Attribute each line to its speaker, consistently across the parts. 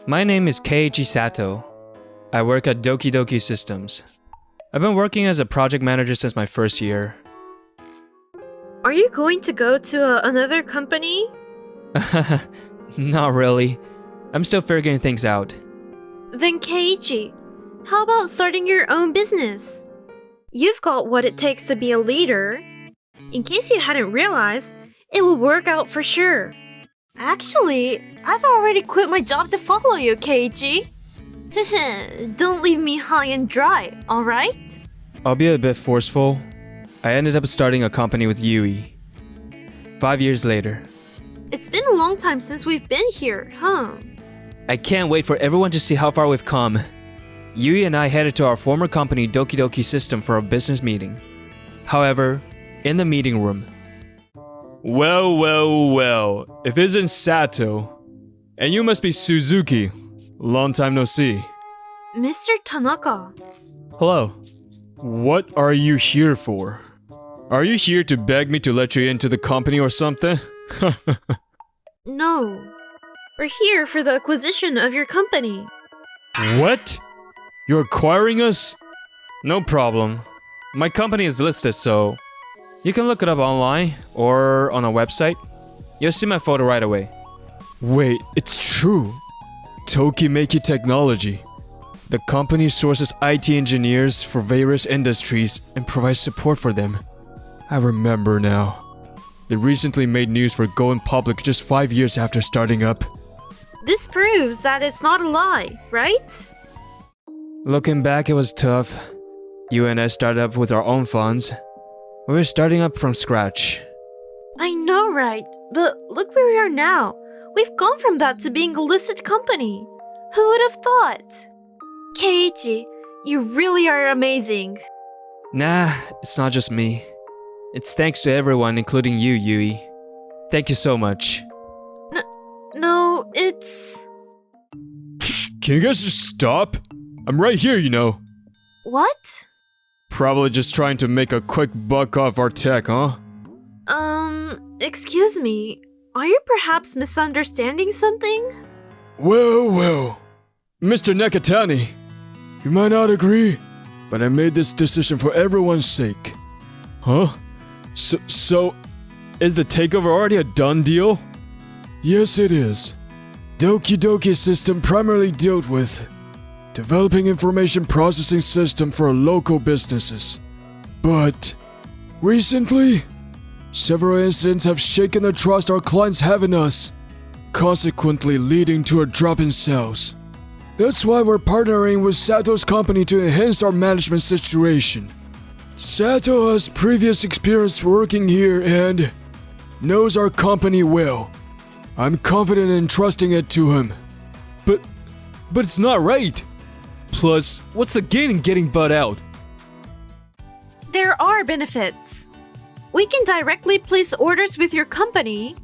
Speaker 1: My name is Keiichi Sato. I work at Doki Doki Systems. I've been working as a project manager since my first year.
Speaker 2: Are you going to go to another company?
Speaker 1: Not really. I'm still figuring things out.
Speaker 2: Then Keiichi, how about starting your own business? You've got what it takes to be a leader. In case you hadn't realized, it will work out for sure. Actually, I've already quit my job to follow you, Keiichi. Don't leave me high and dry, alright?
Speaker 1: I'll be a bit forceful. I ended up starting a company with Yui. 5 years later.
Speaker 2: It's been a long time since we've been here, huh?
Speaker 1: I can't wait for everyone to see how far we've come. Yui and I headed to our former company Doki Doki System for a business meeting. However, in the meeting room. Well, if it isn't Sato. And you must be Suzuki. Long time no see.
Speaker 2: Mr. Tanaka.
Speaker 1: Hello. What are you here for? Are you here to beg me to let you into the company or something?
Speaker 2: No. We're here for the acquisition of your company.
Speaker 1: What? You're acquiring us? No problem. My company is listed, so you can look it up online or on our website. You'll see my photo right away. Wait, it's true. Tokimeki Technology. The company sources IT engineers for various industries and provides support for them. I remember now. They recently made news for going public just 5 years after starting up.
Speaker 2: This proves that it's not a lie, right?
Speaker 1: Looking back, it was tough. You and I started up with our own funds. We were starting up from scratch.
Speaker 2: I know, right? But look where we are now. We've gone from that to being a listed company. Who would have thought? Keiichi, you really are amazing.
Speaker 1: Nah, it's not just me. It's thanks to everyone, including you, Yui. Thank you so much.
Speaker 2: No, it's...
Speaker 1: Can you guys just stop? I'm right here, you know.
Speaker 2: What?
Speaker 1: Probably just trying to make a quick buck off our tech, huh?
Speaker 2: Excuse me. Are you perhaps misunderstanding something?
Speaker 1: Well. Mr. Nakatani, you might not agree, but I made this decision for everyone's sake. Huh? So, is the takeover already a done deal? Yes, it is. Doki Doki System primarily dealt with developing information processing system for local businesses. But recently, several incidents have shaken the trust our clients have in us, consequently leading to a drop in sales. That's why we're partnering with Sato's company to enhance our management situation. Sato has previous experience working here and knows our company well. I'm confident in trusting it to him. But it's not right. Plus, what's the gain in getting bought out?
Speaker 2: There are benefits. We can directly place orders with your company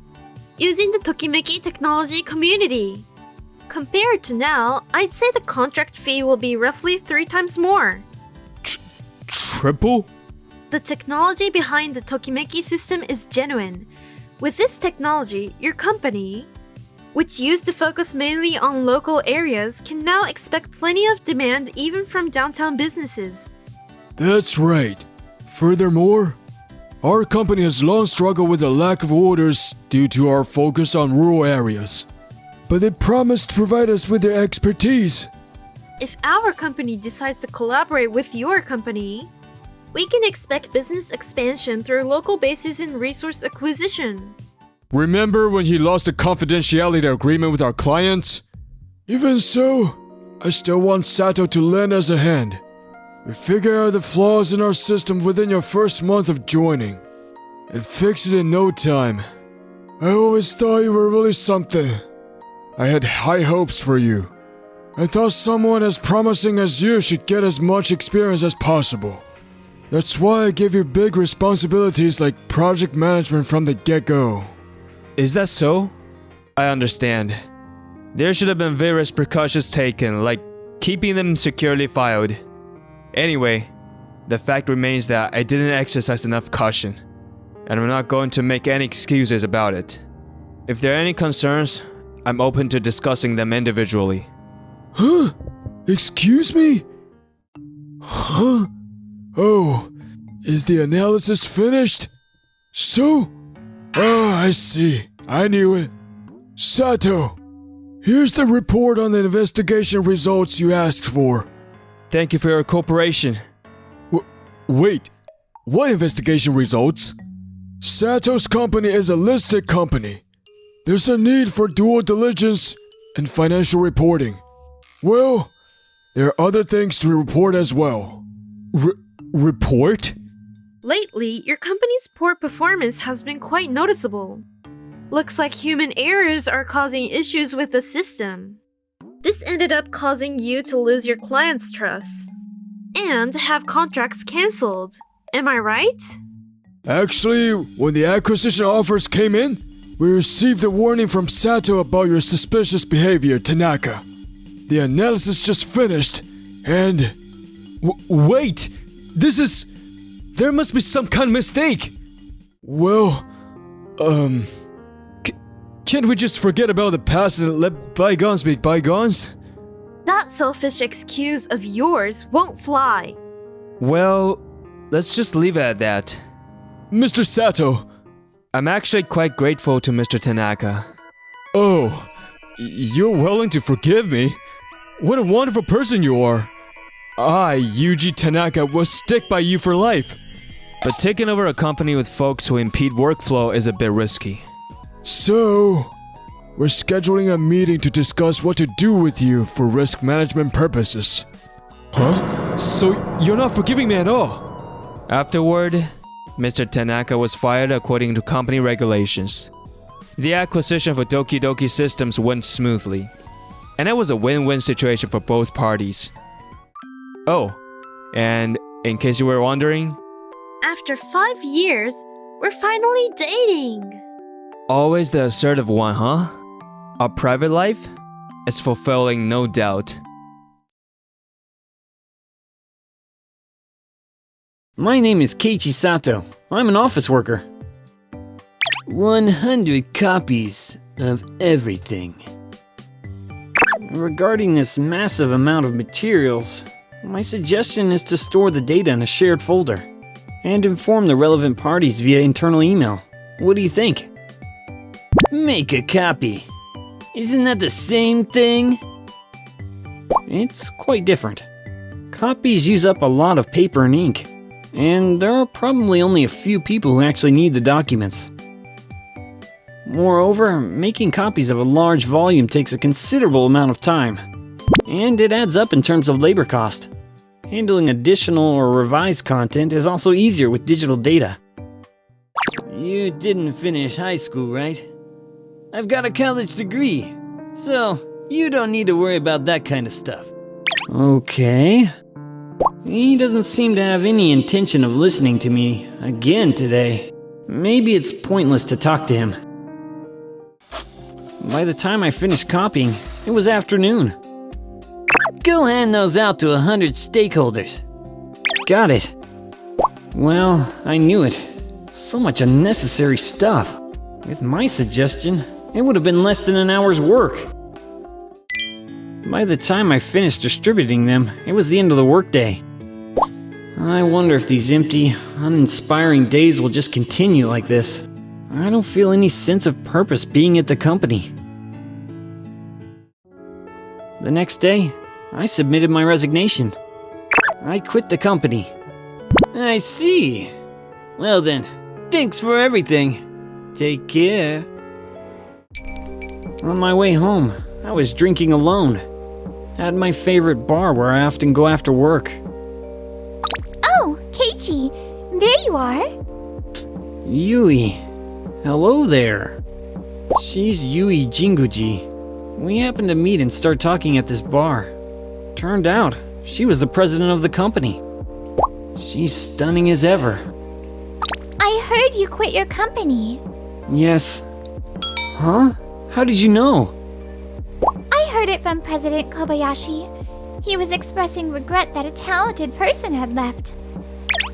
Speaker 2: using the Tokimeki technology community. Compared to now, I'd say the contract fee will be roughly 3 times more.
Speaker 1: Triple?
Speaker 2: The technology behind the Tokimeki system is genuine. With this technology, your company, which used to focus mainly on local areas, can now expect plenty of demand even from downtown businesses.
Speaker 1: That's right. Furthermore, our company has long struggled with a lack of orders due to our focus on rural areas. But they promised to provide us with their expertise.
Speaker 2: If our company decides to collaborate with your company, we can expect business expansion through local bases and resource acquisition.
Speaker 1: Remember when he lost the confidentiality agreement with our clients? Even so, I still want Sato to lend us a hand. We figured out the flaws in our system within your first month of joining, and fixed it in no time. I always thought you were really something. I had high hopes for you. I thought someone as promising as you should get as much experience as possible. That's why I gave you big responsibilities like project management from the get-go. Is that so? I understand. There should have been various precautions taken, like keeping them securely filed. Anyway, the fact remains that I didn't exercise enough caution, and I'm not going to make any excuses about it. If there are any concerns,
Speaker 3: I'm open to discussing them individually.
Speaker 1: Huh? Excuse me? Huh? Oh, is the analysis finished? So? Oh, I see. I knew it. Sato, here's the report on the investigation results you asked for.
Speaker 3: Thank you for your cooperation.
Speaker 1: Wait, what investigation results? Sato's company is a listed company. There's a need for due diligence and financial reporting. Well, there are other things to report as well. Report?
Speaker 2: Lately, your company's poor performance has been quite noticeable. Looks like human errors are causing issues with the system. This ended up causing you to lose your clients' trust and have contracts cancelled. Am I right?
Speaker 1: Actually, when the acquisition offers came in, we received a warning from Sato about your suspicious behavior, Tanaka. The analysis just finished, and...
Speaker 3: Wait! There must be some kind of mistake!
Speaker 1: Well,
Speaker 3: Can't we just forget about the past and let bygones be bygones?
Speaker 2: That selfish excuse of yours won't fly.
Speaker 3: Well, let's just leave it at that.
Speaker 1: Mr. Sato.
Speaker 3: I'm actually quite grateful to Mr. Tanaka.
Speaker 1: Oh, you're willing to forgive me? What a wonderful person you are. I, Yuji Tanaka, will stick by you for life.
Speaker 3: But taking over a company with folks who impede workflow is a bit risky.
Speaker 1: So, we're scheduling a meeting to discuss what to do with you for risk management purposes.
Speaker 3: Huh? So you're not forgiving me at all? Afterward, Mr. Tanaka was fired according to company regulations. The acquisition for Doki Doki Systems went smoothly, and it was a win-win situation for both parties. Oh, and in case you were wondering,
Speaker 2: After 5 years, we're finally dating.
Speaker 3: always the assertive one, huh? Our private life is fulfilling, no doubt.
Speaker 4: My name is Keiichi Sato. I'm an office worker. 100 copies of everything. Regarding this massive amount of materials, my suggestion is to store the data in a shared folder and inform the relevant parties via internal email. What do you think? Make a copy. Isn't that the same thing? It's quite different. Copies use up a lot of paper and ink, and there are probably only a few people who actually need the documents. Moreover, making copies of a large volume takes a considerable amount of time, and it adds up in terms of labor cost. Handling additional or revised content is also easier with digital data. You didn't finish high school, right? I've got a college degree, so you don't need to worry about that kind of stuff. Okay. He doesn't seem to have any intention of listening to me again today. Maybe it's pointless to talk to him. By the time I finished copying, it was afternoon. Go hand those out to 100 stakeholders. Got it. Well, I knew it. So much unnecessary stuff. With my suggestion, it would have been less than an hour's work. By the time I finished distributing them, it was the end of the workday. I wonder if these empty, uninspiring days will just continue like this. I don't feel any sense of purpose being at the company. The next day, I submitted my resignation. I quit the company. I see. Well then, thanks for everything. Take care. On my way home, I was drinking alone at my favorite bar where I often go after work.
Speaker 5: Oh, Keiichi, there you are.
Speaker 4: Yui. Hello there. She's Yui Jinguji. We happened to meet and start talking at this bar. Turned out, she was the president of the company. She's stunning as ever.
Speaker 5: I heard you quit your company.
Speaker 4: Yes. Huh? How did you know?
Speaker 5: I heard it from President Kobayashi. He was expressing regret that a talented person had left.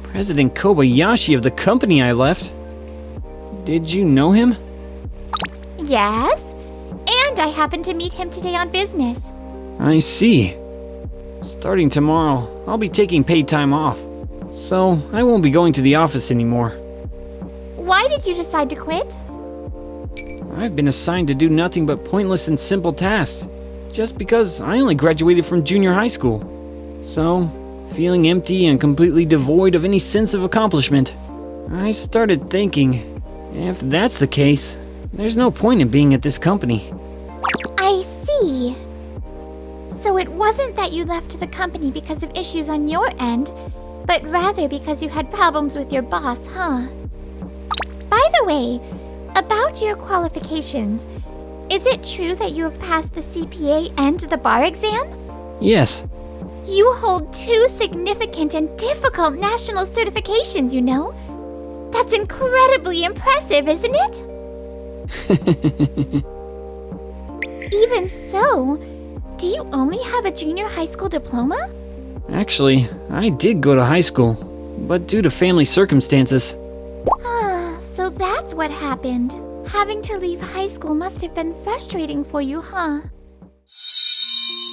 Speaker 4: President Kobayashi of the company I left? Did you know him?
Speaker 5: Yes, and I happened to meet him today on business.
Speaker 4: I see. Starting tomorrow, I'll be taking paid time off. So, I won't be going to the office anymore.
Speaker 5: Why did you decide to quit?
Speaker 4: I've been assigned to do nothing but pointless and simple tasks, just because I only graduated from junior high school. So, feeling empty and completely devoid of any sense of accomplishment, I started thinking, if that's the case, there's no point in being at this company.
Speaker 5: I see. So it wasn't that you left the company because of issues on your end, but rather because you had problems with your boss, huh? By the way, about your qualifications, is it true that you have passed the CPA and the bar exam?
Speaker 4: Yes.
Speaker 5: You hold 2 significant and difficult national certifications, you know? That's incredibly impressive, isn't it? Even so, do you only have a junior high school diploma?
Speaker 4: Actually, I did go to high school, but due to family circumstances.
Speaker 5: So that's what happened. Having to leave high school must have been frustrating for you, huh?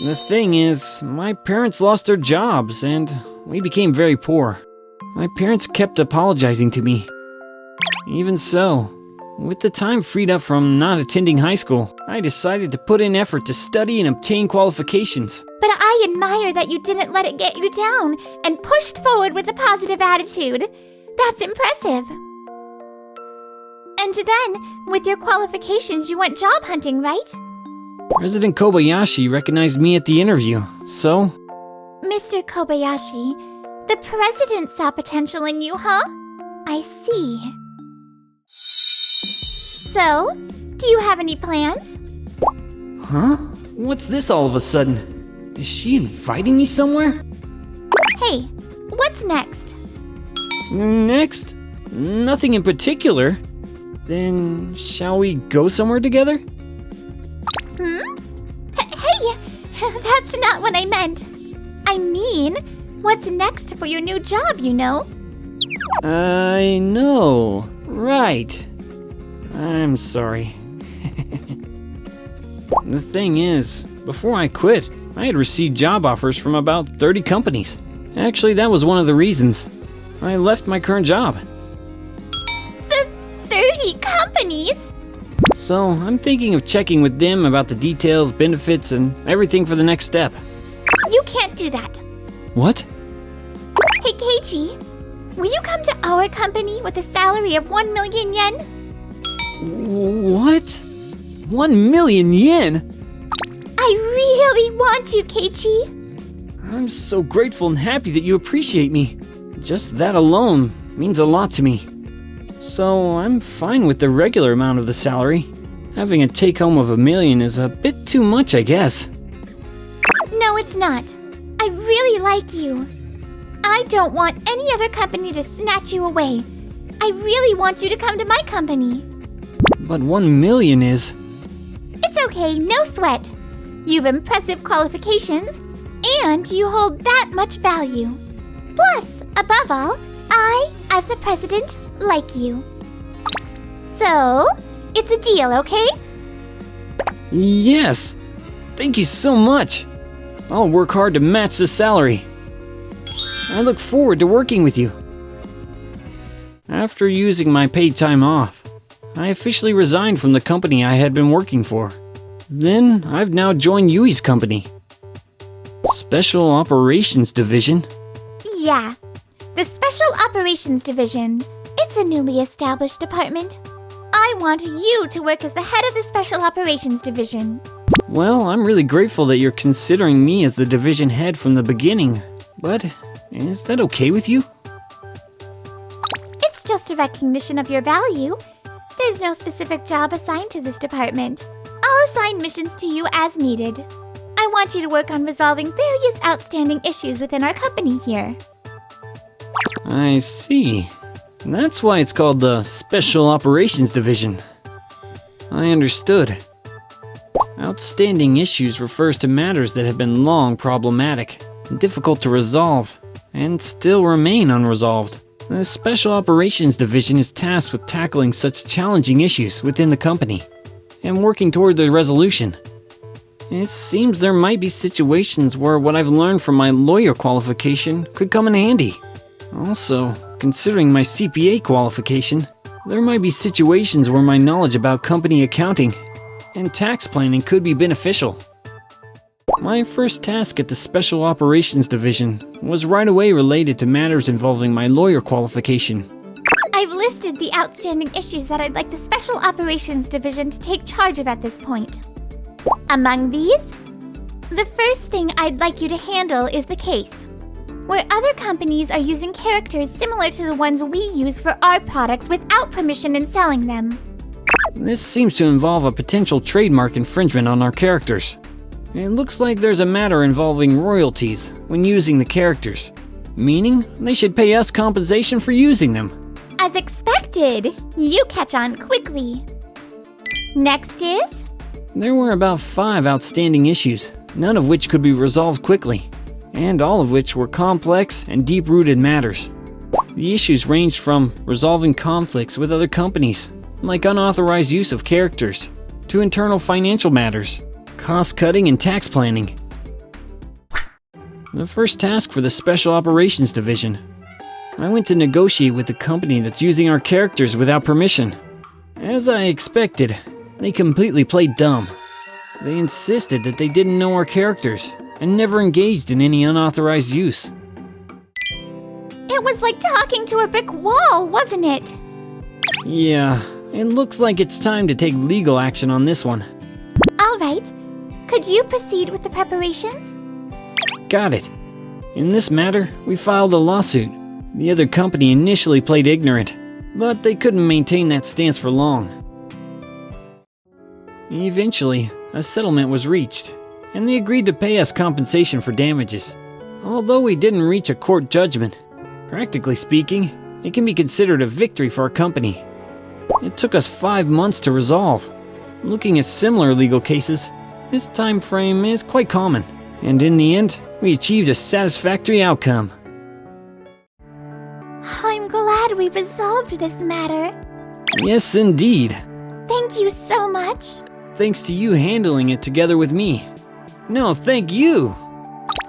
Speaker 4: The thing is, my parents lost their jobs and we became very poor. My parents kept apologizing to me. Even so, with the time freed up from not attending high school, I decided to put in effort to study and obtain qualifications.
Speaker 5: But I admire that you didn't let it get you down and pushed forward with a positive attitude. That's impressive. And then, with your qualifications, you went job hunting, right?
Speaker 4: President Kobayashi recognized me at the interview, so...
Speaker 5: Mr. Kobayashi, the president saw potential in you, huh? I see. So, do you have any plans?
Speaker 4: Huh? What's this all of a sudden? Is she inviting me somewhere?
Speaker 5: Hey, what's next?
Speaker 4: Next? Nothing in particular. Then, shall we go somewhere together?
Speaker 5: Hey, that's not what I meant. I mean, what's next for your new job, you know?
Speaker 4: I know. Right. I'm sorry. The thing is, before I quit, I had received job offers from about 30 companies. Actually, that was one of the reasons I left my current job.
Speaker 5: 30 companies?
Speaker 4: So, I'm thinking of checking with them about the details, benefits, and everything for the next step.
Speaker 5: You can't do that.
Speaker 4: What?
Speaker 5: Hey, Keiichi, will you come to our company with a salary of 1 million yen?
Speaker 4: What? 1 million yen?
Speaker 5: I really want to, Keiichi.
Speaker 4: I'm so grateful and happy that you appreciate me. Just that alone means a lot to me. So I'm fine with the regular amount of the salary. Having a take-home of 1 million is a bit too much, I guess.
Speaker 5: No, it's not. I really like you. I don't want any other company to snatch you away. I really want you to come to my company.
Speaker 4: But 1 million is...
Speaker 5: It's okay, no sweat. You've impressive qualifications, and you hold that much value. Plus, above all, I, as the president, like you. So, it's a deal, okay?
Speaker 4: Yes! Thank you so much! I'll work hard to match the salary. I look forward to working with you. After using my paid time off, I officially resigned from the company I had been working for. Then, I've now joined Yui's company. Special Operations Division?
Speaker 5: Yeah, the Special Operations Division. It's a newly established department. I want you to work as the head of the Special Operations Division.
Speaker 4: Well, I'm really grateful that you're considering me as the division head from the beginning. But, is that okay with you?
Speaker 5: It's just a recognition of your value. There's no specific job assigned to this department. I'll assign missions to you as needed. I want you to work on resolving various outstanding issues within our company here.
Speaker 4: I see. That's why it's called the Special Operations Division. I understood. Outstanding issues refers to matters that have been long problematic, difficult to resolve, and still remain unresolved. The Special Operations Division is tasked with tackling such challenging issues within the company. and working toward the resolution. It seems there might be situations where what I've learned from my lawyer qualification could come in handy. Also, considering my CPA qualification, there might be situations where my knowledge about company accounting and tax planning could be beneficial. My first task at the Special Operations Division was right away related to matters involving my lawyer qualification.
Speaker 5: I've listed the outstanding issues that I'd like the Special Operations Division to take charge of at this point. Among these, the first thing I'd like you to handle is the case where other companies are using characters similar to the ones we use for our products without permission in selling them.
Speaker 4: This seems to involve a potential trademark infringement on our characters. It looks like there's a matter involving royalties when using the characters, meaning they should pay us compensation for using them.
Speaker 5: As expected, you catch on quickly. Next is...
Speaker 4: There were about 5 outstanding issues, none of which could be resolved quickly, and all of which were complex and deep-rooted matters. The issues ranged from resolving conflicts with other companies, like unauthorized use of characters, to internal financial matters, cost-cutting and tax planning. The first task for the Special Operations Division, I went to negotiate with the company that's using our characters without permission. As I expected, they completely played dumb. They insisted that they didn't know our characters and never engaged in any unauthorized use.
Speaker 5: It was like talking to a brick wall, wasn't it?
Speaker 4: Yeah, it looks like it's time to take legal action on this one.
Speaker 5: All right. Could you proceed with the preparations?
Speaker 4: Got it. In this matter, we filed a lawsuit. The other company initially played ignorant, but they couldn't maintain that stance for long. Eventually, a settlement was reached, and they agreed to pay us compensation for damages. Although we didn't reach a court judgment, practically speaking, it can be considered a victory for our company. It took us 5 months to resolve. Looking at similar legal cases, this time frame is quite common, and in the end, we achieved a satisfactory outcome.
Speaker 5: I'm glad we resolved this matter.
Speaker 4: Yes, indeed.
Speaker 5: Thank you so much.
Speaker 4: Thanks to you handling it together with me. No, thank you.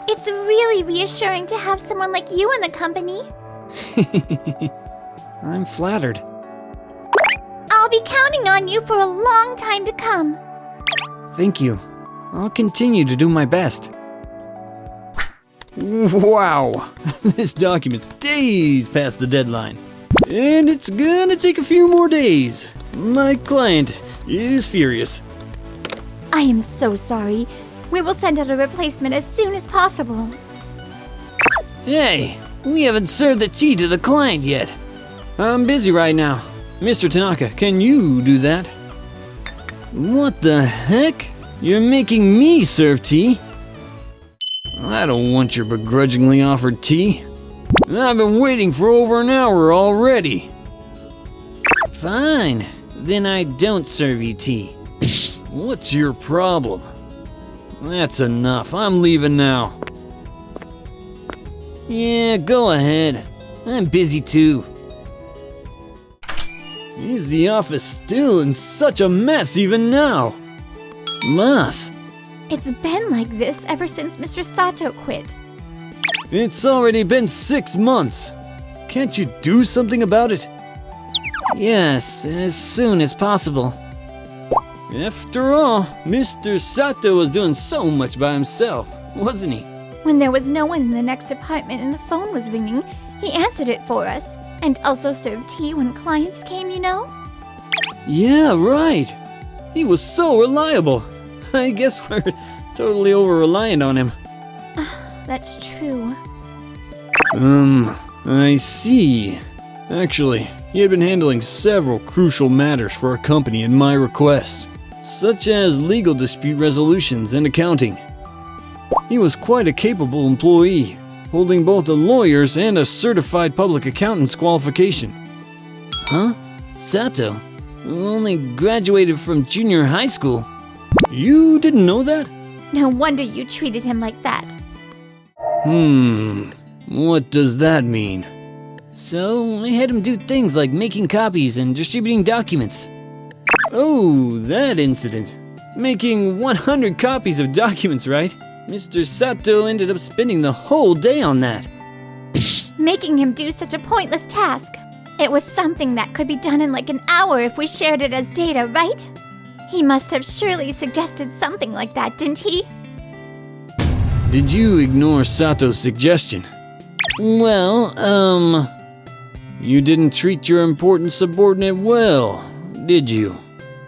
Speaker 5: It's really reassuring to have someone like you in the company.
Speaker 4: I'm flattered.
Speaker 5: I'll be counting on you for a long time to come.
Speaker 4: Thank you. I'll continue to do my best. Wow, this document's days past the deadline. And it's gonna take a few more days. My client is furious.
Speaker 5: I am so sorry. We will send out a replacement as soon as possible.
Speaker 4: Hey, we haven't served the tea to the client yet. I'm busy right now. Mr. Tanaka, can you do that? What the heck? You're making me serve tea? I don't want your begrudgingly offered tea. I've been waiting for over an hour already. Fine, then I don't serve you tea. What's your problem? That's enough, I'm leaving now. Yeah, go ahead. I'm busy too. Is the office still in such a mess even now? Must.
Speaker 5: It's been like this ever since Mr. Sato quit.
Speaker 4: It's already been 6 months. Can't you do something about it? Yes, as soon as possible. After all, Mr. Sato was doing so much by himself, wasn't he?
Speaker 5: When there was no one in the next department and the phone was ringing, he answered it for us. And also served tea when clients came, you know?
Speaker 4: Yeah, right. He was so reliable. I guess we're totally over-reliant on him.
Speaker 5: That's true.
Speaker 4: I see. Actually, he had been handling several crucial matters for our company at my request, such as legal dispute resolutions and accounting. He was quite a capable employee, holding both a lawyer's and a certified public accountant's qualification. Huh? Sato? Who only graduated from junior high school? You didn't know that?
Speaker 5: No wonder you treated him like that.
Speaker 4: What does that mean? So, I had him do things like making copies and distributing documents. Oh, that incident. Making 100 copies of documents, right? Mr. Sato ended up spending the whole day on that.
Speaker 5: Making him do such a pointless task. It was something that could be done in like an hour if we shared it as data, right? He must have surely suggested something like that, didn't he?
Speaker 4: Did you ignore Sato's suggestion? Well, you didn't treat your important subordinate well, did you?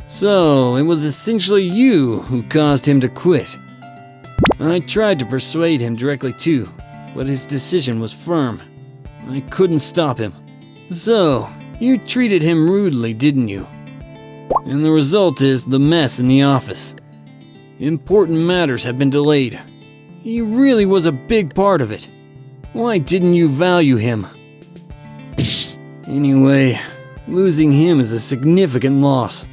Speaker 4: So, it was essentially you who caused him to quit. I tried to persuade him directly too, but his decision was firm. I couldn't stop him. So, you treated him rudely, didn't you? And the result is the mess in the office. Important matters have been delayed. He really was a big part of it. Why didn't you value him? Anyway, losing him is a significant loss.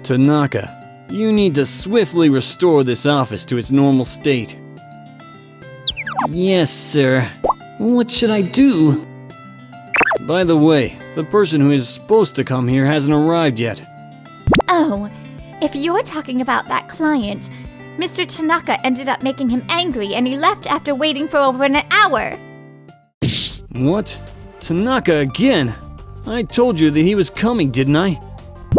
Speaker 4: Tanaka, you need to swiftly restore this office to its normal state. Yes, sir. What should I do? By the way, the person who is supposed to come here hasn't arrived yet.
Speaker 5: Oh, if you're talking about that client, Mr. Tanaka ended up making him angry and he left after waiting for over an hour.
Speaker 4: What? Tanaka again? I told you that he was coming, didn't I?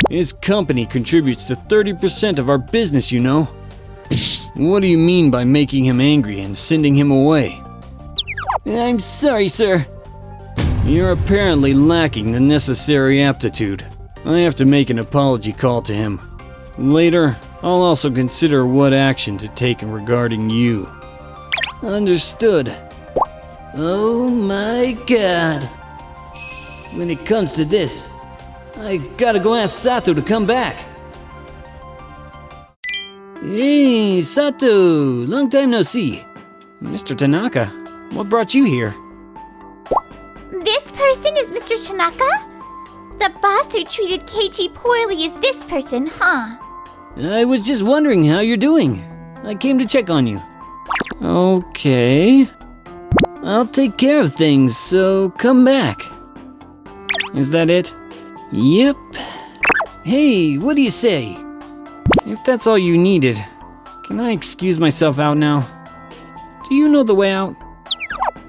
Speaker 4: His company contributes to 30% of our business, you know. What do you mean by making him angry and sending him away? I'm sorry, sir. You're apparently lacking the necessary aptitude. I have to make an apology call to him. Later, I'll also consider what action to take regarding you. Understood. Oh my god. When it comes to this, I gotta go ask Sato to come back. Hey, Sato! Long time no see. Mr. Tanaka, what brought you here?
Speaker 5: This person is Mr. Tanaka? The boss who treated Keiichi poorly is this person, huh?
Speaker 4: I was just wondering how you're doing. I came to check on you. Okay. I'll take care of things, so come back. Is that it? Yep. Hey, what do you say? If that's all you needed, can I excuse myself out now? Do you know the way out?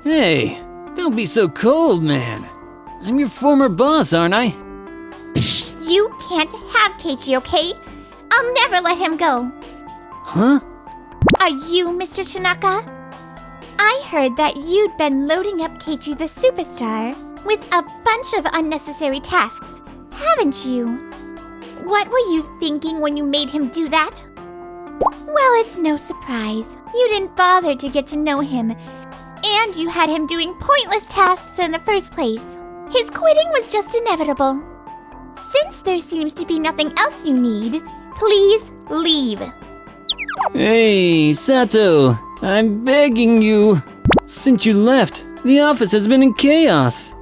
Speaker 4: Hey, don't be so cold, man. I'm your former boss, aren't I?
Speaker 5: You can't have Keiichi, okay? I'll never let him go.
Speaker 4: Huh?
Speaker 5: Are you Mr. Tanaka? I heard that you'd been loading up Keiichi the superstar with a bunch of unnecessary tasks, haven't you? What were you thinking when you made him do that? Well, it's no surprise. You didn't bother to get to know him, and you had him doing pointless tasks in the first place. His quitting was just inevitable. Since there seems to be nothing else you need, please leave.
Speaker 4: Hey, Sato, I'm begging you. Since you left, the office has been in chaos,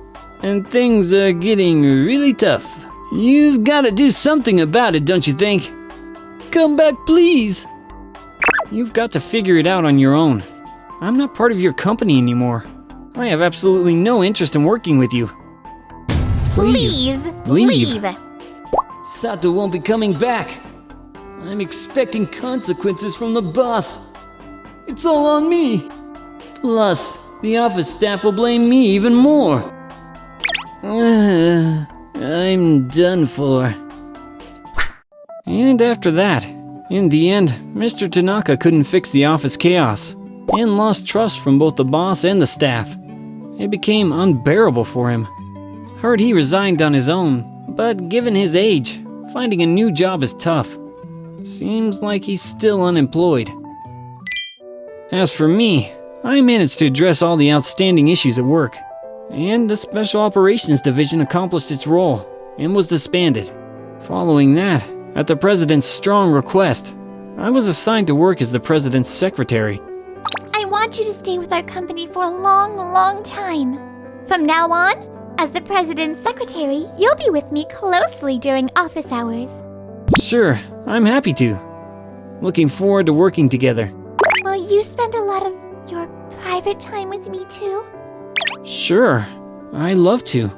Speaker 4: and things are getting really tough. You've got to do something about it, don't you think? Come back, please. You've got to figure it out on your own. I'm not part of your company anymore. I have absolutely no interest in working with you.
Speaker 5: Please
Speaker 4: leave.
Speaker 5: leave.
Speaker 4: Sato won't be coming back. I'm expecting consequences from the boss. It's all on me. Plus, the office staff will blame me even more. I'm done for. And after that, in the end, Mr. Tanaka couldn't fix the office chaos and lost trust from both the boss and the staff. It became unbearable for him. Heard he resigned on his own, but given his age, finding a new job is tough. Seems like he's still unemployed. As for me, I managed to address all the outstanding issues at work, and the Special Operations Division accomplished its role and was disbanded. Following that, at the President's strong request, I was assigned to work as the President's secretary.
Speaker 5: I want you to stay with our company for a long, long time. From now on, as the President's secretary, you'll be with me closely during office hours.
Speaker 4: Sure, I'm happy to. Looking forward to working together.
Speaker 5: Will you spend a lot of your private time with me too?
Speaker 4: Sure, I'd love to.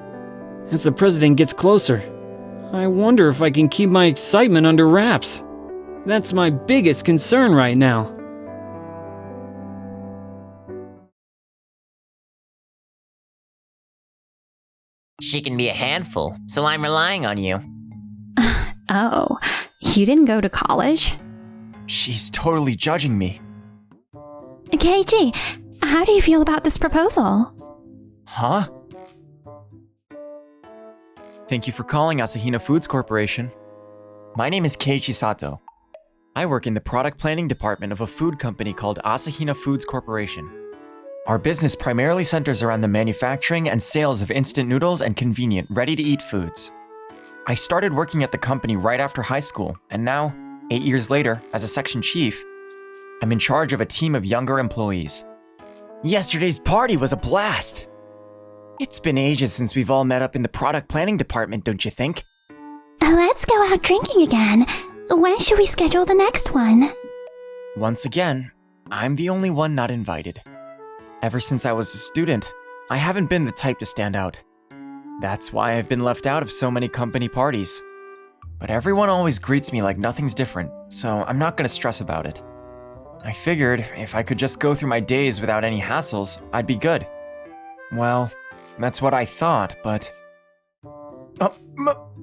Speaker 4: As the President gets closer, I wonder if I can keep my excitement under wraps. That's my biggest concern right now.
Speaker 6: She can be a handful, so I'm relying on you.
Speaker 7: Oh, you didn't go to college?
Speaker 8: She's totally judging me.
Speaker 7: KG, how do you feel about this proposal?
Speaker 8: Huh? Thank you for calling Asahina Foods Corporation. My name is Keiichi Sato. I work in the product planning department of a food company called Asahina Foods Corporation. Our business primarily centers around the manufacturing and sales of instant noodles and convenient, ready-to-eat foods. I started working at the company right after high school, and now, 8 years later, as a section chief, I'm in charge of a team of younger employees. Yesterday's party was a blast! It's been ages since we've all met up in the product planning department, don't you think?
Speaker 5: Let's go out drinking again. When should we schedule the next one?
Speaker 8: Once again, I'm the only one not invited. Ever since I was a student, I haven't been the type to stand out. That's why I've been left out of so many company parties. But everyone always greets me like nothing's different, so I'm not gonna stress about it. I figured if I could just go through my days without any hassles, I'd be good. Well, that's what I thought, but...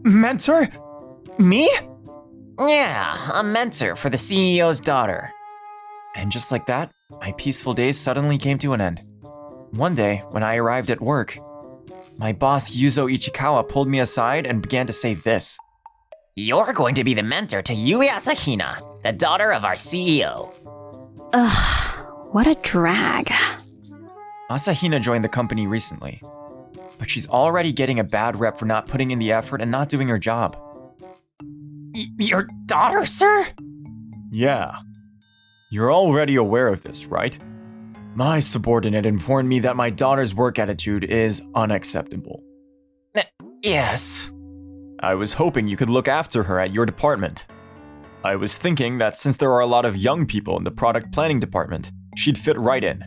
Speaker 8: mentor? Me?
Speaker 6: Yeah, a mentor for the CEO's daughter.
Speaker 8: And just like that, my peaceful days suddenly came to an end. One day, when I arrived at work, my boss Yuzo Ichikawa pulled me aside and began to say this.
Speaker 6: You're going to be the mentor to Yui Asahina, the daughter of our CEO.
Speaker 7: Ugh, what a drag.
Speaker 8: Asahina joined the company recently, but she's already getting a bad rep for not putting in the effort and not doing her job.
Speaker 6: Your daughter, sir?
Speaker 8: Yeah. You're already aware of this, right? My subordinate informed me that my daughter's work attitude is unacceptable.
Speaker 6: Yes.
Speaker 8: I was hoping you could look after her at your department. I was thinking that since there are a lot of young people in the product planning department, she'd fit right in.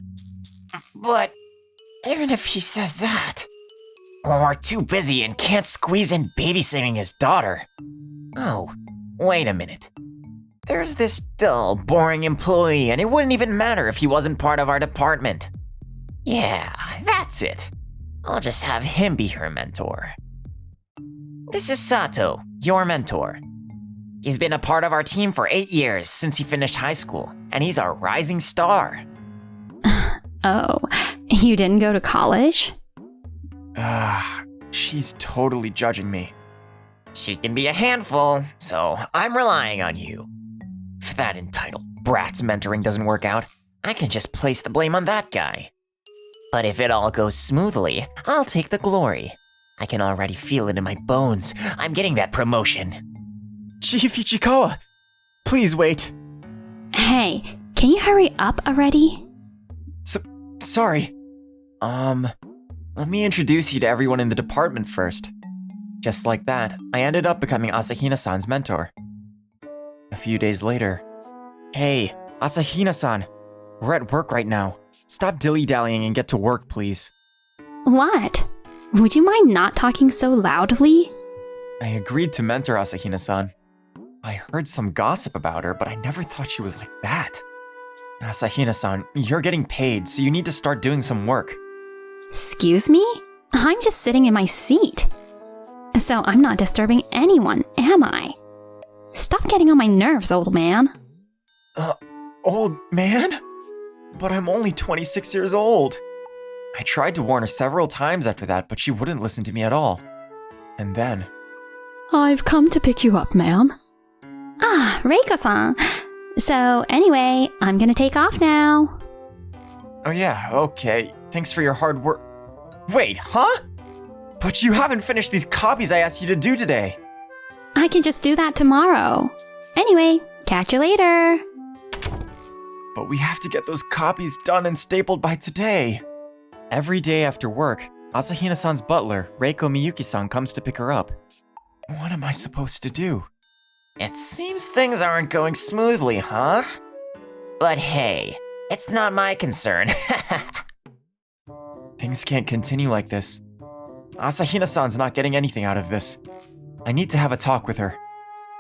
Speaker 6: But even if he says that, we're too busy and can't squeeze in babysitting his daughter. Oh, wait a minute. There's this dull, boring employee, and it wouldn't even matter if he wasn't part of our department. Yeah, that's it. I'll just have him be her mentor. This is Sato, your mentor. He's been a part of our team for 8 years since he finished high school, and he's a rising star.
Speaker 7: Oh, you didn't go to college?
Speaker 8: She's totally judging me.
Speaker 6: She can be a handful, so I'm relying on you. If that entitled brat's mentoring doesn't work out, I can just place the blame on that guy. But if it all goes smoothly, I'll take the glory. I can already feel it in my bones. I'm getting that promotion.
Speaker 8: Chief Ichikawa, please wait.
Speaker 7: Hey, can you hurry up already?
Speaker 8: Sorry. Let me introduce you to everyone in the department first. Just like that, I ended up becoming Asahina-san's mentor. A few days later, hey, Asahina-san, we're at work right now. Stop dilly-dallying and get to work, please.
Speaker 7: What? Would you mind not talking so loudly?
Speaker 8: I agreed to mentor Asahina-san. I heard some gossip about her, but I never thought she was like that. Asahina-san, you're getting paid, so you need to start doing some work.
Speaker 7: Excuse me? I'm just sitting in my seat. So I'm not disturbing anyone, am I? Stop getting on my nerves, old man.
Speaker 8: Old man? But I'm only 26 years old. I tried to warn her several times after that, but she wouldn't listen to me at all. And then...
Speaker 7: I've come to pick you up, ma'am. Ah, Reiko-san. So anyway, I'm gonna take off now.
Speaker 8: Oh yeah, okay. Thanks for your hard work. Wait, huh? But you haven't finished these copies I asked you to do today.
Speaker 7: I can just do that tomorrow. Anyway, catch you later.
Speaker 8: But we have to get those copies done and stapled by today. Every day after work, Asahina-san's butler, Reiko Miyuki-san, comes to pick her up. What am I supposed to do?
Speaker 6: It seems things aren't going smoothly, huh? But hey, it's not my concern.
Speaker 8: Things can't continue like this. Asahina-san's not getting anything out of this. I need to have a talk with her.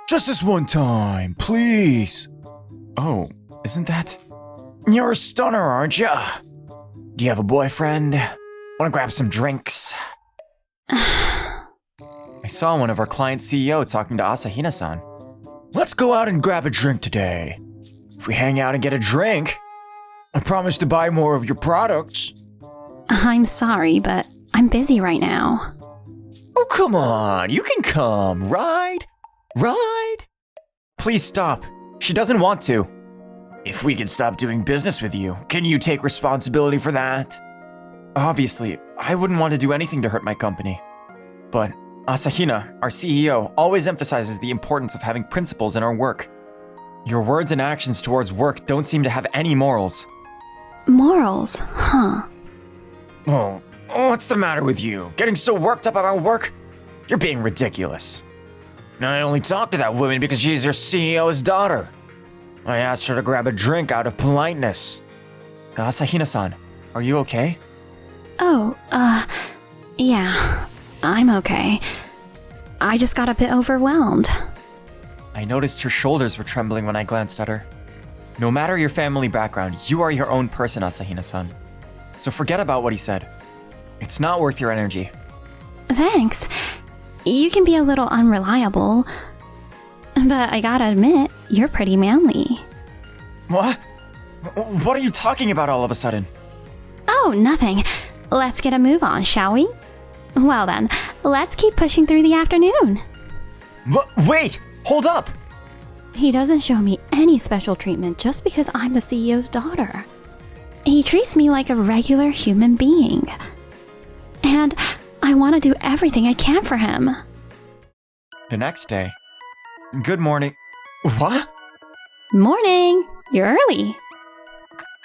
Speaker 6: Just this one time, please.
Speaker 8: Oh, isn't that?
Speaker 6: You're a stunner, aren't ya? Do you have a boyfriend? Wanna grab some drinks?
Speaker 8: I saw one of our client's CEO talking to Asahina-san.
Speaker 6: Let's go out and grab a drink today. If we hang out and get a drink, I promise to buy more of your products.
Speaker 7: I'm sorry, but I'm busy right now.
Speaker 6: Oh, come on. You can come, right? Right?
Speaker 8: Please stop. She doesn't want to.
Speaker 6: If we can stop doing business with you, can you take responsibility for that?
Speaker 8: Obviously, I wouldn't want to do anything to hurt my company. But Asahina, our CEO, always emphasizes the importance of having principles in our work. Your words and actions towards work don't seem to have any morals.
Speaker 7: Morals, huh?
Speaker 6: Oh, what's the matter with you? Getting so worked up about work? You're being ridiculous. I only talked to that woman because she's your CEO's daughter. I asked her to grab a drink out of politeness.
Speaker 8: Asahina-san, are you okay?
Speaker 7: Oh, yeah, I'm okay. I just got a bit overwhelmed.
Speaker 8: I noticed her shoulders were trembling when I glanced at her. No matter your family background, you are your own person, Asahina-san. So forget about what he said. It's not worth your energy.
Speaker 7: Thanks. You can be a little unreliable, but I gotta admit, you're pretty manly.
Speaker 8: What? What are you talking about all of a sudden?
Speaker 7: Oh, nothing. Let's get a move on, shall we? Well then, let's keep pushing through the afternoon.
Speaker 8: Wait! Hold up!
Speaker 7: He doesn't show me any special treatment just because I'm the CEO's daughter. He treats me like a regular human being. And I want to do everything I can for him.
Speaker 8: The next day. Good morning. What?
Speaker 7: Morning! You're early.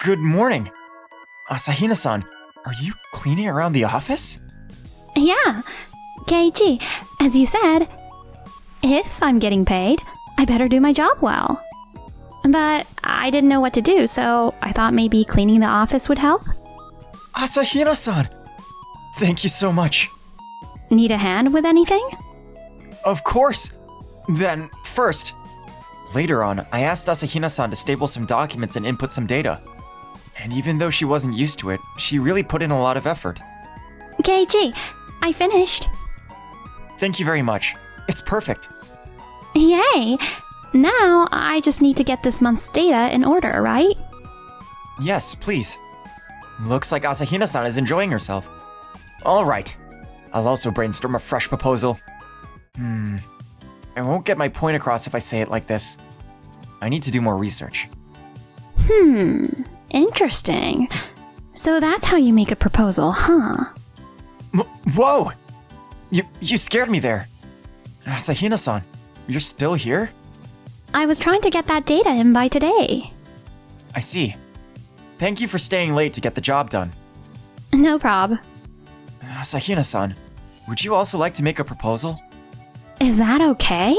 Speaker 8: Good morning. Asahina-san, are you cleaning around the office?
Speaker 7: Yeah, Keiichi, as you said, if I'm getting paid, I better do my job well. But I didn't know what to do, so I thought maybe cleaning the office would help.
Speaker 8: Asahina-san! Thank you so much.
Speaker 7: Need a hand with anything?
Speaker 8: Of course. Then, first. Later on, I asked Asahina-san to stable some documents and input some data. And even though she wasn't used to it, she really put in a lot of effort.
Speaker 7: Keiichi, I finished.
Speaker 8: Thank you very much. It's perfect.
Speaker 7: Yay! Now I just need to get this month's data in order, right?
Speaker 8: Yes, please. Looks like Asahina-san is enjoying herself. All right. I'll also brainstorm a fresh proposal. I won't get my point across if I say it like this. I need to do more research.
Speaker 7: Interesting. So that's how you make a proposal, huh?
Speaker 8: Whoa! You scared me there. Asahina-san, you're still here?
Speaker 7: I was trying to get that data in by today.
Speaker 8: I see. Thank you for staying late to get the job done.
Speaker 7: No prob.
Speaker 8: Asahina-san, would you also like to make a proposal?
Speaker 7: Is that okay?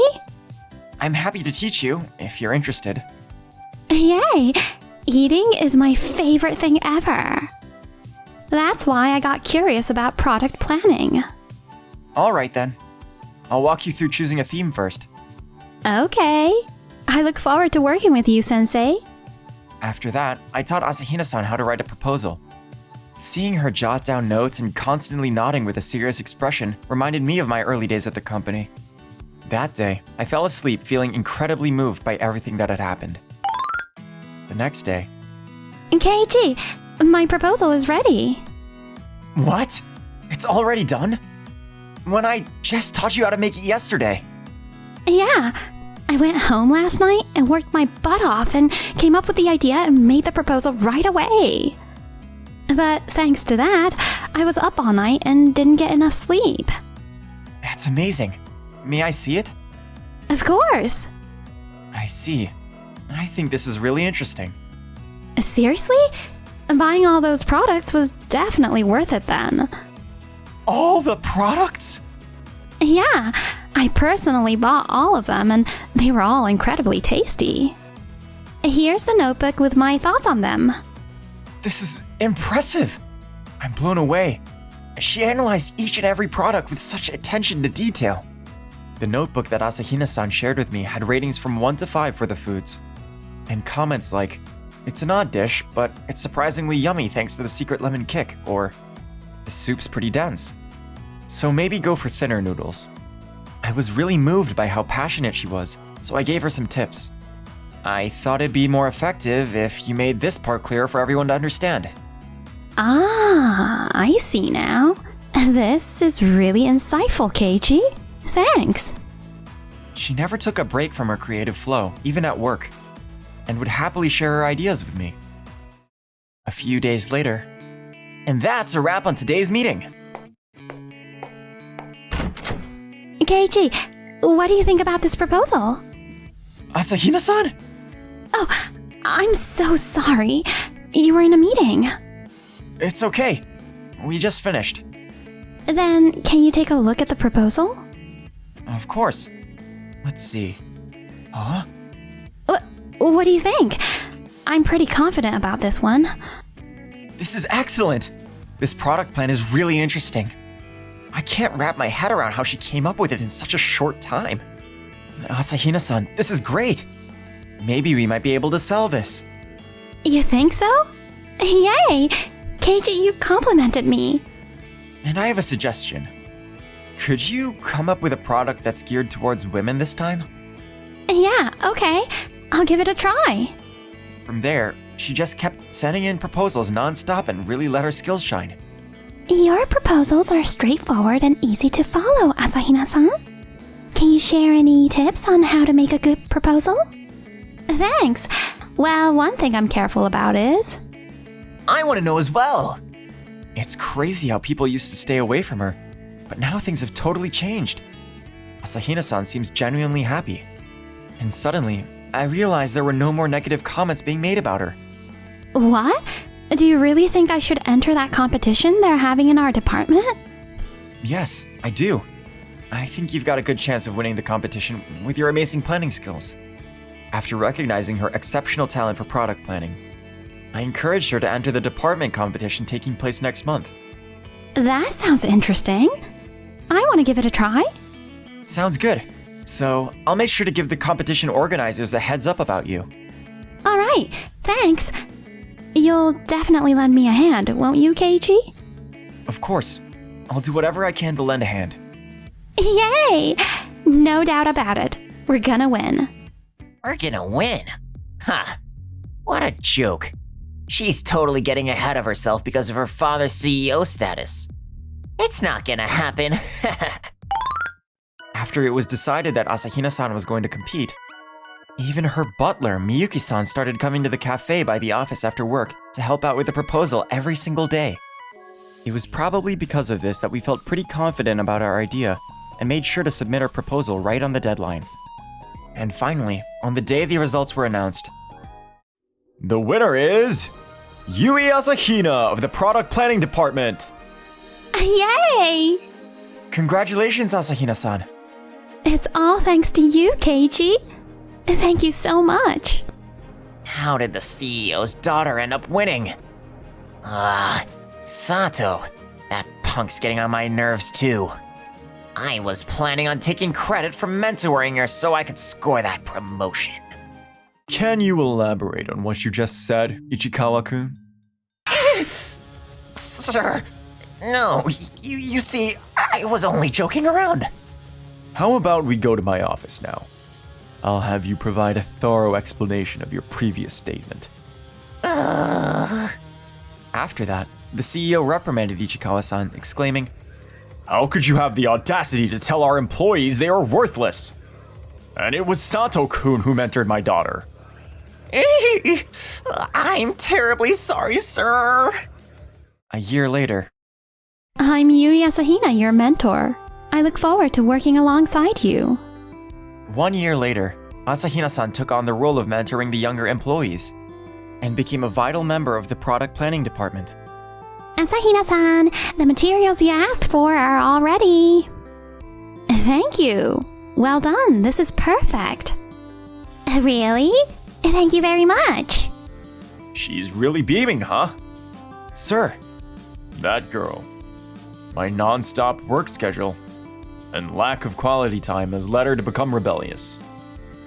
Speaker 8: I'm happy to teach you, if you're interested.
Speaker 7: Yay! Eating is my favorite thing ever. That's why I got curious about product planning.
Speaker 8: Alright then. I'll walk you through choosing a theme first.
Speaker 7: Okay. I look forward to working with you, Sensei.
Speaker 8: After that, I taught Asahina-san how to write a proposal. Seeing her jot down notes and constantly nodding with a serious expression reminded me of my early days at the company. That day, I fell asleep feeling incredibly moved by everything that had happened. The next day...
Speaker 7: Keiichi, my proposal is ready.
Speaker 8: What? It's already done? When I just taught you how to make it yesterday.
Speaker 7: Yeah. I went home last night and worked my butt off and came up with the idea and made the proposal right away. But thanks to that, I was up all night and didn't get enough sleep.
Speaker 8: That's amazing. May I see it?
Speaker 7: Of course.
Speaker 8: I see. I think this is really interesting.
Speaker 7: Seriously? Buying all those products was definitely worth it then.
Speaker 8: All the products?
Speaker 7: Yeah, I personally bought all of them and they were all incredibly tasty. Here's the notebook with my thoughts on them.
Speaker 8: This is impressive. I'm blown away. She analyzed each and every product with such attention to detail. The notebook that Asahina-san shared with me had ratings from 1 to 5 for the foods. And comments like, "It's an odd dish, but it's surprisingly yummy thanks to the secret lemon kick," or "The soup's pretty dense. So maybe go for thinner noodles." I was really moved by how passionate she was, so I gave her some tips. I thought it'd be more effective if you made this part clear for everyone to understand.
Speaker 7: Ah, I see now. This is really insightful, Keiichi. Thanks.
Speaker 8: She never took a break from her creative flow, even at work, and would happily share her ideas with me. A few days later, and that's a wrap on today's meeting.
Speaker 7: Keiichi, what do you think about this proposal?
Speaker 8: Asahina-san?
Speaker 7: Oh, I'm so sorry. You were in a meeting.
Speaker 8: It's okay. We just finished.
Speaker 7: Then, can you take a look at the proposal?
Speaker 8: Of course. Let's see. Huh?
Speaker 7: What do you think? I'm pretty confident about this one.
Speaker 8: This is excellent! This product plan is really interesting. I can't wrap my head around how she came up with it in such a short time. Asahina-san, this is great! Maybe we might be able to sell this.
Speaker 7: You think so? Yay! Keiichi, you complimented me.
Speaker 8: And I have a suggestion. Could you come up with a product that's geared towards women this time?
Speaker 7: Yeah, okay. I'll give it a try.
Speaker 8: From there, she just kept sending in proposals non-stop and really let her skills shine.
Speaker 7: Your proposals are straightforward and easy to follow, Asahina-san. Can you share any tips on how to make a good proposal? Thanks. Well, one thing I'm careful about is...
Speaker 6: I want to know as well.
Speaker 8: It's crazy how people used to stay away from her, but now things have totally changed. Asahina-san seems genuinely happy. And suddenly, I realized there were no more negative comments being made about her.
Speaker 7: What? Do you really think I should enter that competition they're having in our department?
Speaker 8: Yes, I do. I think you've got a good chance of winning the competition with your amazing planning skills. After recognizing her exceptional talent for product planning, I encouraged her to enter the department competition taking place next month.
Speaker 7: That sounds interesting. I want to give it a try.
Speaker 8: Sounds good. So, I'll make sure to give the competition organizers a heads up about you.
Speaker 7: All right, thanks. You'll definitely lend me a hand, won't you, Keiichi?
Speaker 8: Of course. I'll do whatever I can to lend a hand.
Speaker 7: Yay! No doubt about it. We're gonna win.
Speaker 6: We're gonna win? Ha! What a joke. She's totally getting ahead of herself because of her father's CEO status. It's not gonna happen.
Speaker 8: After it was decided that Asahina-san was going to compete, even her butler, Miyuki-san, started coming to the cafe by the office after work to help out with the proposal every single day. It was probably because of this that we felt pretty confident about our idea and made sure to submit our proposal right on the deadline. And finally, on the day the results were announced, the winner is Yui Asahina of the Product Planning Department!
Speaker 7: Yay!
Speaker 8: Congratulations, Asahina-san.
Speaker 7: It's all thanks to you, Keiichi. Thank you so much.
Speaker 6: How did the CEO's daughter end up winning? Sato. That punk's getting on my nerves too. I was planning on taking credit for mentoring her so I could score that promotion.
Speaker 8: Can you elaborate on what you just said, Ichikawa-kun?
Speaker 6: Sir, no, you see, I was only joking around.
Speaker 8: How about we go to my office now? I'll have you provide a thorough explanation of your previous statement. After that, the CEO reprimanded Ichikawa-san, exclaiming, "How could you have the audacity to tell our employees they are worthless? And it was Sato-kun who mentored my daughter."
Speaker 6: I'm terribly sorry, sir.
Speaker 8: A year later,
Speaker 7: I'm Yui Asahina, your mentor. I look forward to working alongside you.
Speaker 8: 1 year later, Asahina-san took on the role of mentoring the younger employees and became a vital member of the product planning department.
Speaker 7: Asahina-san, the materials you asked for are all ready. Thank you. Well done. This is perfect. Really? Thank you very much.
Speaker 8: She's really beaming, huh? Sir, that girl. My non-stop work schedule. and lack of quality time has led her to become rebellious.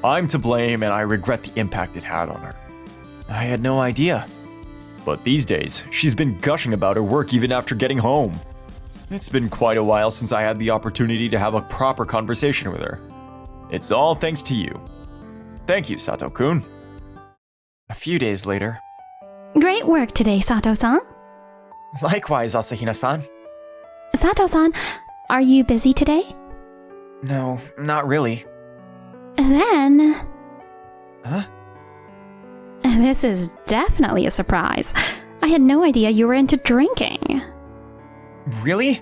Speaker 8: I'm to blame, and I regret the impact it had on her. I had no idea. But these days, she's been gushing about her work even after getting home. It's been quite a while since I had the opportunity to have a proper conversation with her. It's all thanks to you. Thank you, Sato-kun. A few days later.
Speaker 7: Great work today, Sato-san.
Speaker 8: Likewise, Asahina-san.
Speaker 7: Sato-san, are you busy today?
Speaker 8: No, not really.
Speaker 7: Then...
Speaker 8: Huh?
Speaker 7: This is definitely a surprise. I had no idea you were into drinking.
Speaker 8: Really?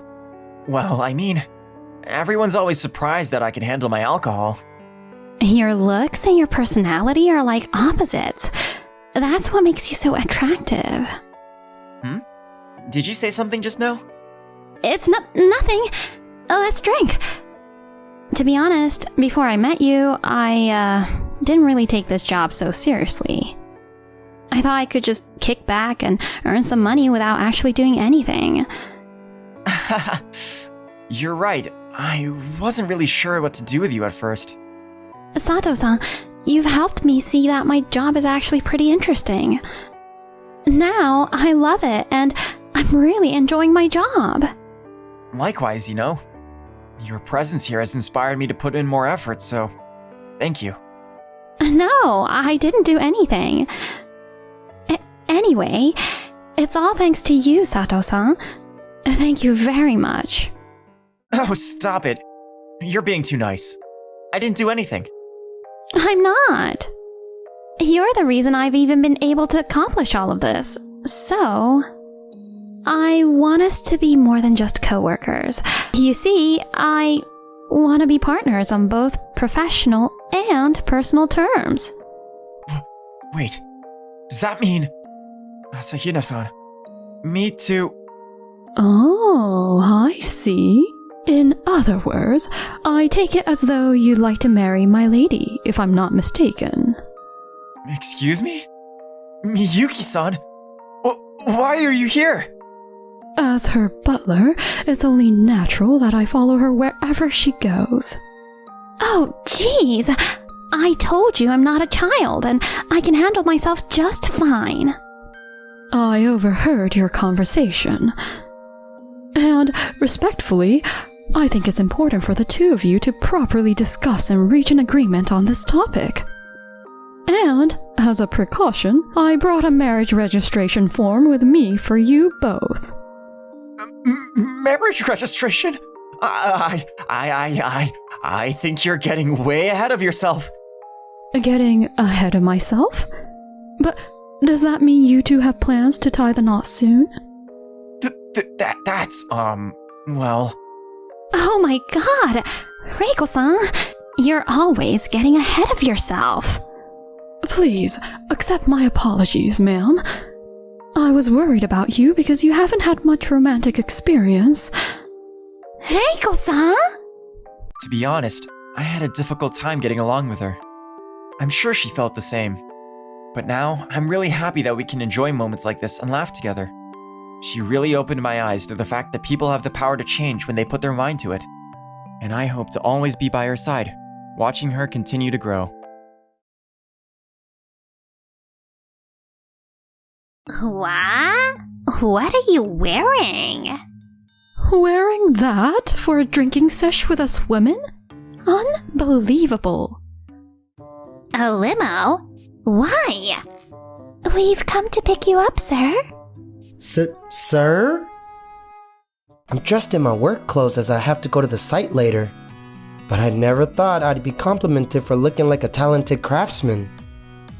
Speaker 8: Well, I mean, everyone's always surprised that I can handle my alcohol.
Speaker 7: Your looks and your personality are like opposites. That's what makes you so attractive.
Speaker 8: Did you say something just now?
Speaker 7: It's nothing. Let's drink. To be honest, before I met you, I didn't really take this job so seriously. I thought I could just kick back and earn some money without actually doing anything.
Speaker 8: You're right. I wasn't really sure what to do with you at first.
Speaker 7: Sato-san, you've helped me see that my job is actually pretty interesting. Now, I love it, and I'm really enjoying my job.
Speaker 8: Likewise, you know. Your presence here has inspired me to put in more effort, so thank you.
Speaker 7: No, I didn't do anything. Anyway, it's all thanks to you, Sato-san. Thank you very much.
Speaker 8: Oh, stop it. You're being too nice. I didn't do anything.
Speaker 7: I'm not. You're the reason I've even been able to accomplish all of this. So, I want us to be more than just coworkers. You see, I want to be partners on both professional and personal terms.
Speaker 8: Wait, does that mean... Asahina-san, me too...
Speaker 9: Oh, I see. In other words, I take it as though you'd like to marry my lady, if I'm not mistaken.
Speaker 8: Excuse me? Miyuki-san? Why are you here?
Speaker 9: As her butler, it's only natural that I follow her wherever she goes.
Speaker 7: Oh, jeez. I told you I'm not a child, and I can handle myself just fine.
Speaker 9: I overheard your conversation. And, respectfully, I think it's important for the two of you to properly discuss and reach an agreement on this topic. And, as a precaution, I brought a marriage registration form with me for you both.
Speaker 8: Marriage registration? I think you're getting way ahead of yourself.
Speaker 9: Getting ahead of myself? But does that mean you two have plans to tie the knot soon?
Speaker 8: That's, well...
Speaker 7: Oh my god! Reiko-san, you're always getting ahead of yourself.
Speaker 9: Please, accept my apologies, ma'am. I was worried about you because you haven't had much romantic experience.
Speaker 7: Reiko-san?
Speaker 8: To be honest, I had a difficult time getting along with her. I'm sure she felt the same. But now, I'm really happy that we can enjoy moments like this and laugh together. She really opened my eyes to the fact that people have the power to change when they put their mind to it. And I hope to always be by her side, watching her continue to grow.
Speaker 5: What? What are you wearing?
Speaker 9: Wearing that for a drinking sesh with us women? Unbelievable.
Speaker 5: A limo? Why?
Speaker 7: We've come to pick you up, sir.
Speaker 10: Sir? I'm dressed in my work clothes as I have to go to the site later. But I never thought I'd be complimented for looking like a talented craftsman.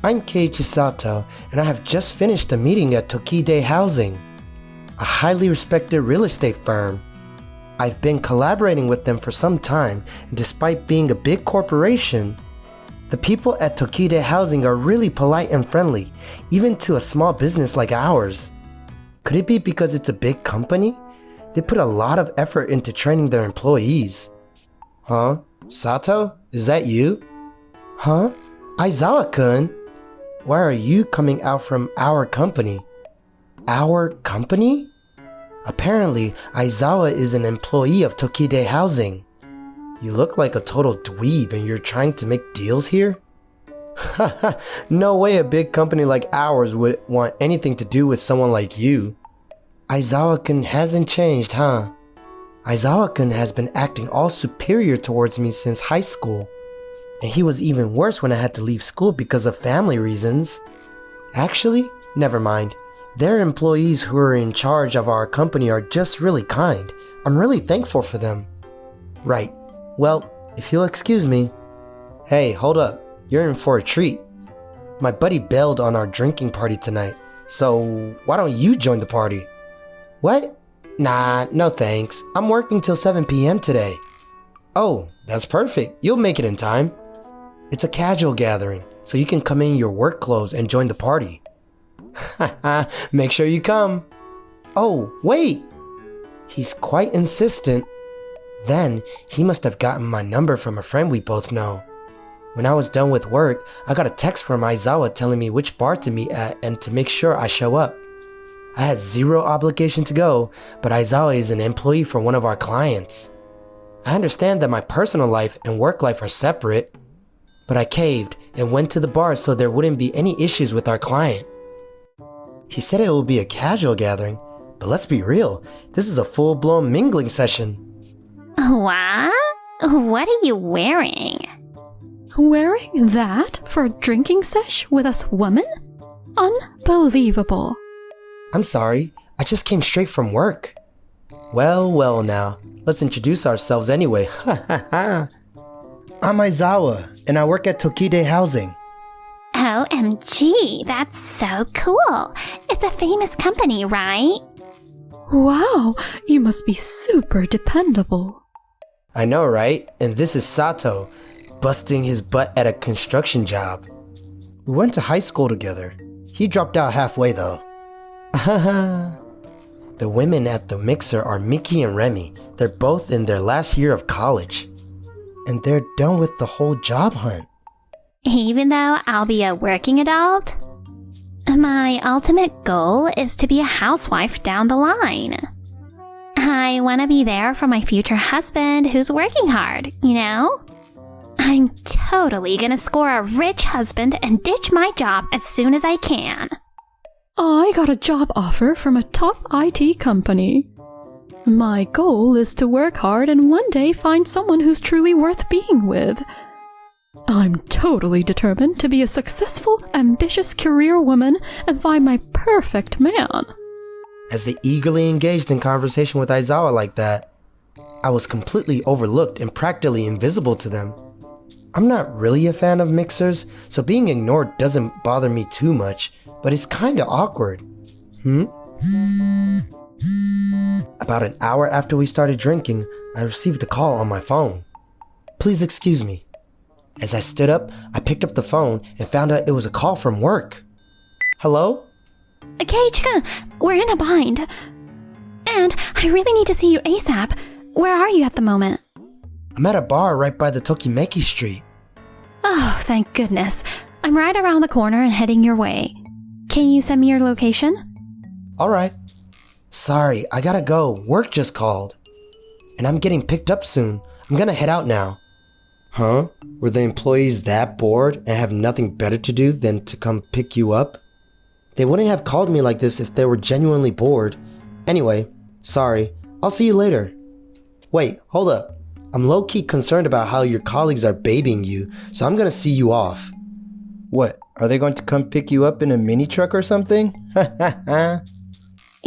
Speaker 10: I'm Keiichi Sato, and I have just finished a meeting at Tokide Housing, a highly respected real estate firm. I've been collaborating with them for some time, and despite being a big corporation, the people at Tokide Housing are really polite and friendly, even to a small business like ours. Could it be because it's a big company? They put a lot of effort into training their employees. Huh? Sato? Is that you? Huh? Aizawa-kun? Why are you coming out from our company? Our company? Apparently, Aizawa is an employee of Tokide Housing. You look like a total dweeb and you're trying to make deals here? Haha, no way a big company like ours would want anything to do with someone like you. Aizawa-kun hasn't changed, huh? Aizawa-kun has been acting all superior towards me since high school. And he was even worse when I had to leave school because of family reasons. Actually, never mind. Their employees who are in charge of our company are just really kind. I'm really thankful for them. Right. Well, if you'll excuse me. Hey, hold up. You're in for a treat. My buddy bailed on our drinking party tonight, so why don't you join the party? What? Nah, no thanks. I'm working till 7 p.m. today. Oh, that's perfect. You'll make it in time. It's a casual gathering, so you can come in your work clothes and join the party. Haha, make sure you come. Oh, wait. He's quite insistent. Then, he must have gotten my number from a friend we both know. When I was done with work, I got a text from Aizawa telling me which bar to meet at and to make sure I show up. I had zero obligation to go, but Aizawa is an employee for one of our clients. I understand that my personal life and work life are separate, but I caved and went to the bar so there wouldn't be any issues with our client. He said it would be a casual gathering, but let's be real, this is a full-blown mingling session.
Speaker 7: What? What are you wearing?
Speaker 9: Wearing that for a drinking sesh with us women? Unbelievable.
Speaker 10: I'm sorry, I just came straight from work. Well now, let's introduce ourselves anyway. Ha ha ha. I'm Aizawa, and I work at Tokide Housing.
Speaker 7: OMG, that's so cool. It's a famous company, right?
Speaker 9: Wow, you must be super dependable.
Speaker 10: I know, right? And this is Sato, busting his butt at a construction job. We went to high school together. He dropped out halfway though. Haha. The women at the mixer are Miki and Remy. They're both in their last year of college. And they're done with the whole job hunt.
Speaker 7: Even though I'll be a working adult, my ultimate goal is to be a housewife down the line. I want to be there for my future husband who's working hard, you know? I'm totally gonna score a rich husband and ditch my job as soon as I can.
Speaker 9: I got a job offer from a top IT company. My goal is to work hard and one day find someone who's truly worth being with. I'm totally determined to be a successful, ambitious career woman and find my perfect man.
Speaker 10: As they eagerly engaged in conversation with Aizawa like that, I was completely overlooked and practically invisible to them. I'm not really a fan of mixers, so being ignored doesn't bother me too much, but it's kinda awkward. About an hour after we started drinking, I received a call on my phone. Please excuse me. As I stood up, I picked up the phone and found out it was a call from work. Hello?
Speaker 7: Keiichi-kun, we're in a bind. And I really need to see you ASAP. Where are you at the moment?
Speaker 10: I'm at a bar right by the Tokimeki Street.
Speaker 7: Oh, thank goodness. I'm right around the corner and heading your way. Can you send me your location?
Speaker 10: Alright. Sorry, I gotta go. Work just called. And I'm getting picked up soon. I'm gonna head out now. Huh? Were the employees that bored and have nothing better to do than to come pick you up? They wouldn't have called me like this if they were genuinely bored. Anyway, sorry. I'll see you later. Wait, hold up. I'm low-key concerned about how your colleagues are babying you, so I'm gonna see you off. What? Are they going to come pick you up in a mini truck or something?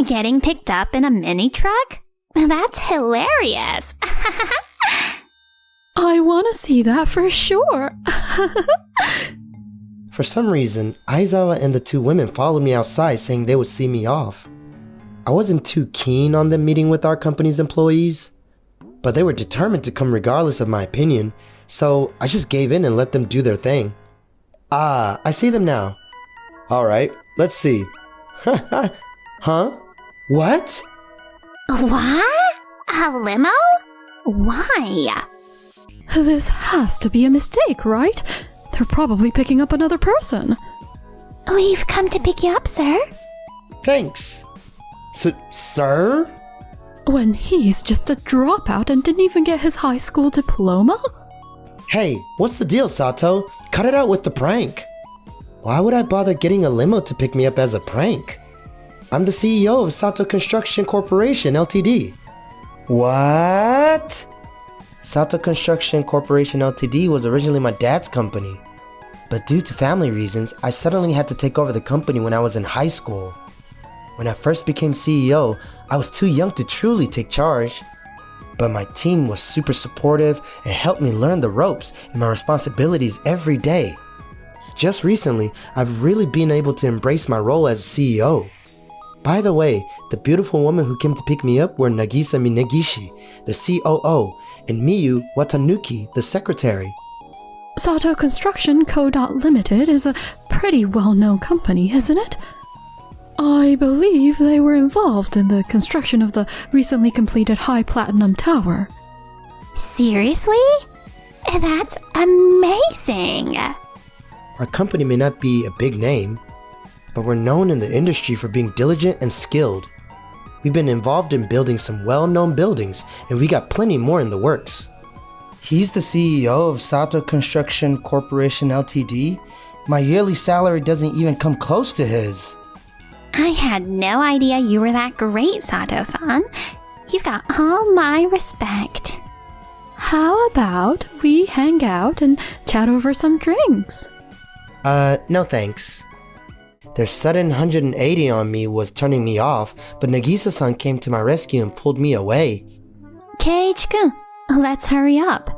Speaker 7: Getting picked up in a mini truck? That's hilarious.
Speaker 9: I want to see that for sure.
Speaker 10: For some reason, Aizawa and the two women followed me outside saying they would see me off. I wasn't too keen on them meeting with our company's employees, but they were determined to come regardless of my opinion, so I just gave in and let them do their thing. Ah, I see them now. Alright, let's see. Huh? What?
Speaker 7: What? A limo? Why?
Speaker 9: This has to be a mistake, right? They're probably picking up another person.
Speaker 7: We've come to pick you up, sir.
Speaker 10: Thanks. Sir?
Speaker 9: When he's just a dropout and didn't even get his high school diploma?
Speaker 10: Hey, what's the deal, Sato? Cut it out with the prank. Why would I bother getting a limo to pick me up as a prank? I'm the CEO of Sato Construction Corporation Ltd. What? Sato Construction Corporation Ltd was originally my dad's company. But due to family reasons, I suddenly had to take over the company when I was in high school. When I first became CEO, I was too young to truly take charge. But my team was super supportive and helped me learn the ropes and my responsibilities every day. Just recently, I've really been able to embrace my role as CEO. By the way, the beautiful woman who came to pick me up were Nagisa Minegishi, the COO, and Miyu Watanuki, the secretary.
Speaker 9: Sato Construction Co. Limited is a pretty well-known company, isn't it? I believe they were involved in the construction of the recently completed High Platinum Tower.
Speaker 5: Seriously? That's amazing!
Speaker 10: Our company may not be a big name, but we're known in the industry for being diligent and skilled. We've been involved in building some well-known buildings, and we got plenty more in the works. He's the CEO of Sato Construction Corporation Ltd. My yearly salary doesn't even come close to his.
Speaker 5: I had no idea you were that great, Sato-san. You've got all my respect.
Speaker 9: How about we hang out and chat over some drinks?
Speaker 10: No thanks. Their sudden 180 on me was turning me off, but Nagisa-san came to my rescue and pulled me away.
Speaker 7: Keiichi-kun, let's hurry up.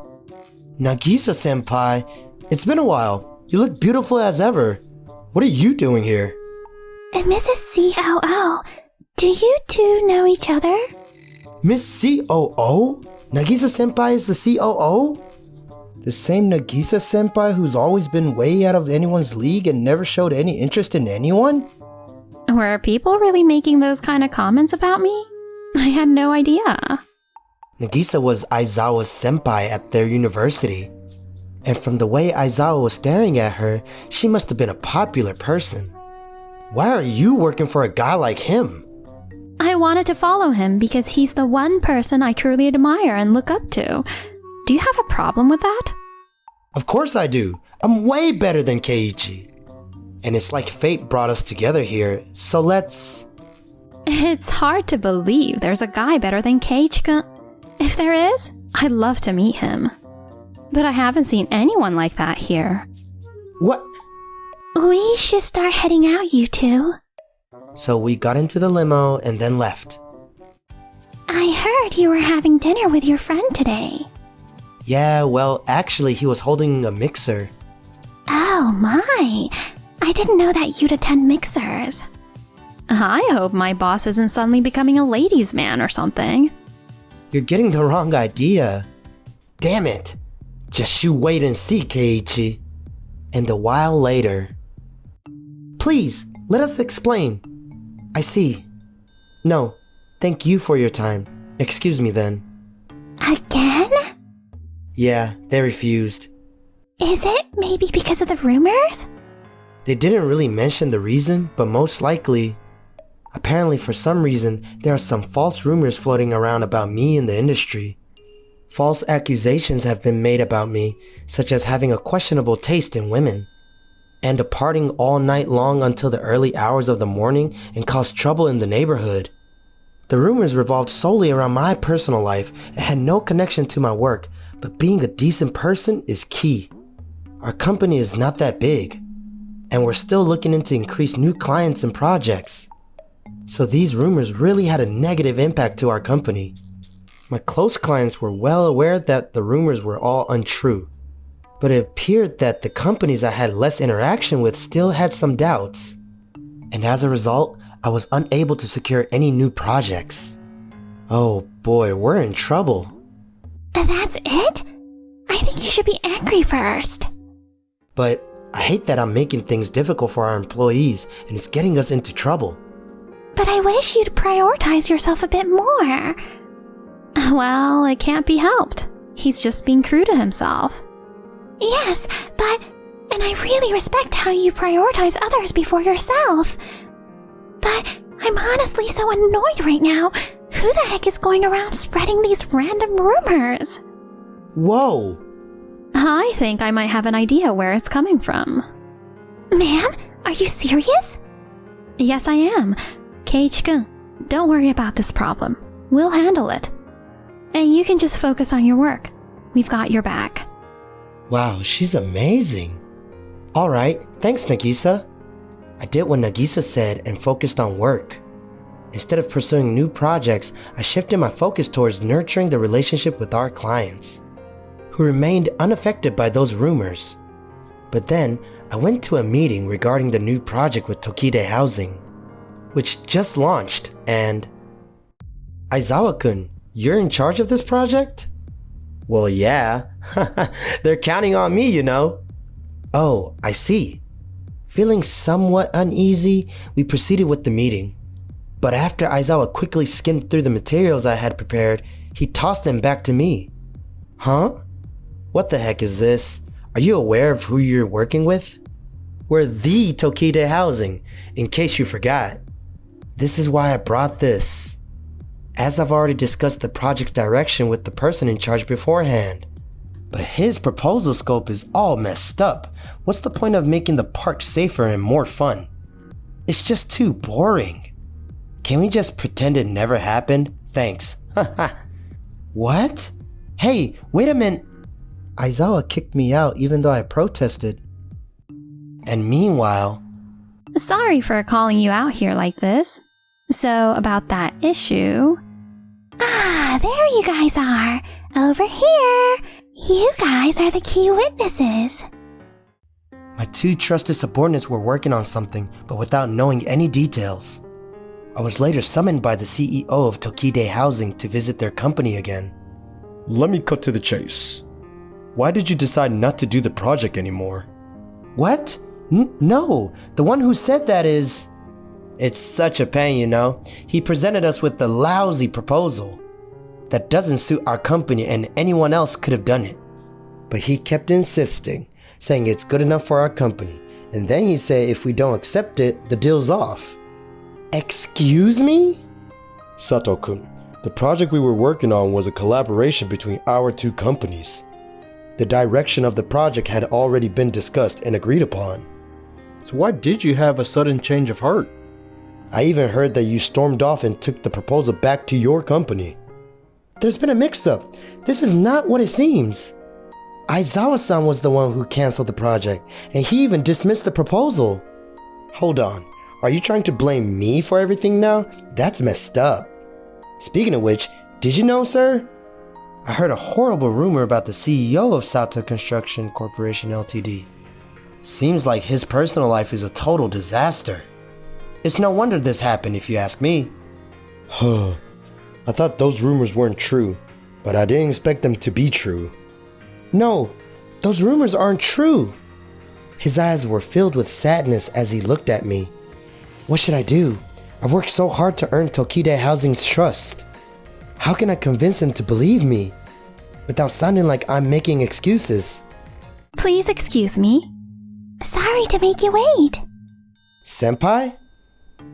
Speaker 10: Nagisa-senpai, it's been a while. You look beautiful as ever. What are you doing here?
Speaker 5: Mrs. COO, do you two know each other?
Speaker 10: Miss COO? Nagisa-senpai is the COO? The same Nagisa-senpai who's always been way out of anyone's league and never showed any interest in anyone?
Speaker 7: Were people really making those kind of comments about me? I had no idea.
Speaker 10: Nagisa was Aizawa's senpai at their university. And from the way Aizawa was staring at her, she must have been a popular person. Why are you working for a guy like him?
Speaker 7: I wanted to follow him because he's the one person I truly admire and look up to. Do you have a problem with that?
Speaker 10: Of course I do. I'm way better than Keiichi. And it's like fate brought us together here, so let's...
Speaker 7: It's hard to believe there's a guy better than Keiichi-kun. If there is, I'd love to meet him. But I haven't seen anyone like that here.
Speaker 10: What?
Speaker 5: We should start heading out, you two.
Speaker 10: So we got into the limo and then left.
Speaker 5: I heard you were having dinner with your friend today.
Speaker 10: Yeah, well, actually he was holding a mixer.
Speaker 5: Oh my! I didn't know that you'd attend mixers.
Speaker 7: I hope my boss isn't suddenly becoming a ladies' man or something.
Speaker 10: You're getting the wrong idea. Damn it! Just you wait and see, Keiichi. And a while later... Please, let us explain. I see. No, thank you for your time. Excuse me then.
Speaker 5: Again?
Speaker 10: Yeah, they refused.
Speaker 5: Is it maybe because of the rumors?
Speaker 10: They didn't really mention the reason, but most likely... Apparently for some reason, there are some false rumors floating around about me in the industry. False accusations have been made about me, such as having a questionable taste in women, and departing all night long until the early hours of the morning and caused trouble in the neighborhood. The rumors revolved solely around my personal life and had no connection to my work, but being a decent person is key. Our company is not that big, and we're still looking into increase new clients and projects. So these rumors really had a negative impact to our company. My close clients were well aware that the rumors were all untrue, but it appeared that the companies I had less interaction with still had some doubts. And as a result, I was unable to secure any new projects. Oh boy, we're in trouble.
Speaker 5: That's it? I think you should be angry first.
Speaker 10: But I hate that I'm making things difficult for our employees and it's getting us into trouble.
Speaker 5: But I wish you'd prioritize yourself a bit more.
Speaker 7: Well, it can't be helped. He's just being true to himself.
Speaker 5: Yes, and I really respect how you prioritize others before yourself. But I'm honestly so annoyed right now.
Speaker 7: Who the heck is going around spreading these random rumors?
Speaker 10: Whoa!
Speaker 7: I think I might have an idea where it's coming from. Ma'am, are you serious? Yes, I am. Keiichi-kun, don't worry about this problem. We'll handle it. And you can just focus on your work. We've got your back.
Speaker 10: Wow, she's amazing. Alright, thanks Nagisa. I did what Nagisa said and focused on work. Instead of pursuing new projects, I shifted my focus towards nurturing the relationship with our clients, who remained unaffected by those rumors. But then, I went to a meeting regarding the new project with Tokide Housing, which just launched, and... Aizawa-kun, you're in charge of this project? Well, yeah. They're counting on me, you know. Oh, I see. Feeling somewhat uneasy, we proceeded with the meeting. But after Aizawa quickly skimmed through the materials I had prepared, he tossed them back to me. Huh? What the heck is this? Are you aware of who you're working with? We're the Tokide Housing, in case you forgot. This is why I brought this. As I've already discussed the project's direction with the person in charge beforehand. But his proposal scope is all messed up. What's the point of making the park safer and more fun? It's just too boring. Can we just pretend it never happened? Thanks. What? Hey, wait a minute. Aizawa kicked me out even though I protested. And meanwhile...
Speaker 7: Sorry for calling you out here like this. So, about that issue...
Speaker 5: Ah, there you guys are. Over here. You guys are the key witnesses.
Speaker 10: My two trusted subordinates were working on something, but without knowing any details. I was later summoned by the CEO of Tokide Housing to visit their company again. Let me cut to the chase. Why did you decide not to do the project anymore? What? No, the one who said that is... It's such a pain, you know. He presented us with the lousy proposal that doesn't suit our company and anyone else could have done it. But he kept insisting, saying it's good enough for our company. And then he said if we don't accept it, the deal's off. Excuse me? Sato-kun, the project we were working on was a collaboration between our two companies. The direction of the project had already been discussed and agreed upon. So why did you have a sudden change of heart? I even heard that you stormed off and took the proposal back to your company. There's been a mix-up. This is not what it seems. Aizawa-san was the one who canceled the project, and he even dismissed the proposal. Hold on, are you trying to blame me for everything now? That's messed up. Speaking of which, did you know, sir? I heard a horrible rumor about the CEO of Sato Construction Corporation Ltd. Seems like his personal life is a total disaster. It's no wonder this happened if you ask me. Huh. I thought those rumors weren't true, but I didn't expect them to be true. No, those rumors aren't true. His eyes were filled with sadness as he looked at me. What should I do? I've worked so hard to earn Tokide Housing's trust. How can I convince him to believe me without sounding like I'm making excuses?
Speaker 7: Please excuse me.
Speaker 5: Sorry to make you wait.
Speaker 10: Senpai?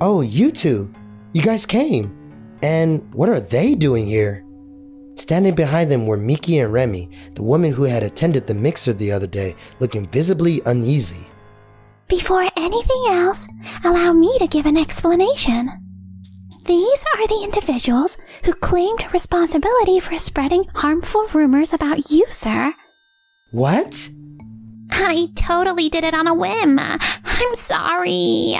Speaker 10: Oh, you two. You guys came. And what are they doing here? Standing behind them were Miki and Remy, the woman who had attended the mixer the other day, looking visibly uneasy.
Speaker 5: Before anything else, allow me to give an explanation. These are the individuals who claimed responsibility for spreading harmful rumors about you, sir.
Speaker 10: What?
Speaker 5: I totally did it on a whim. I'm sorry.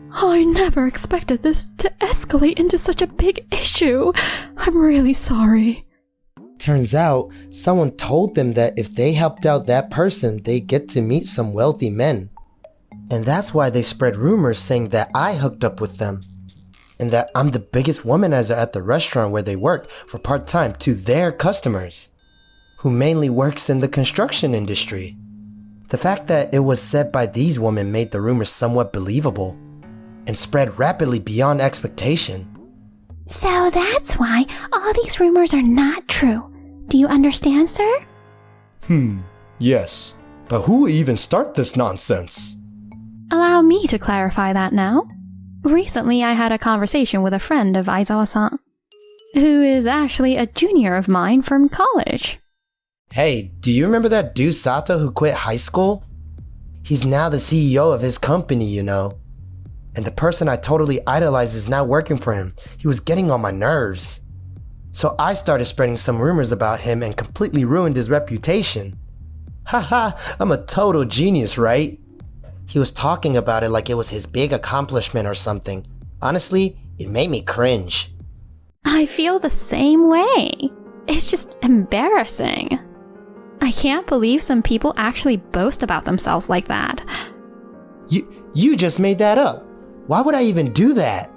Speaker 9: I never expected this to escalate into such a big issue. I'm really sorry.
Speaker 10: Turns out, someone told them that if they helped out that person, they'd get to meet some wealthy men. And that's why they spread rumors saying that I hooked up with them. And that I'm the biggest womanizer at the restaurant where they work for part-time to their customers, who mainly works in the construction industry. The fact that it was said by these women made the rumors somewhat believable and spread rapidly beyond expectation.
Speaker 5: So that's why all these rumors are not true. Do you understand, sir?
Speaker 10: Yes. But who would even start this nonsense?
Speaker 7: Allow me to clarify that now. Recently, I had a conversation with a friend of Aizawa-san.
Speaker 9: who is actually a junior of mine from college.
Speaker 10: Hey, do you remember that dude Sato who quit high school? He's now the CEO of his company, you know. And the person I totally idolized is now working for him. He was getting on my nerves. So I started spreading some rumors about him and completely ruined his reputation. Haha, I'm a total genius, right? He was talking about it like it was his big accomplishment or something. Honestly, it made me cringe.
Speaker 7: I feel the same way. It's just embarrassing. I can't believe some people actually boast about themselves like that.
Speaker 10: You just made that up. Why would I even do that?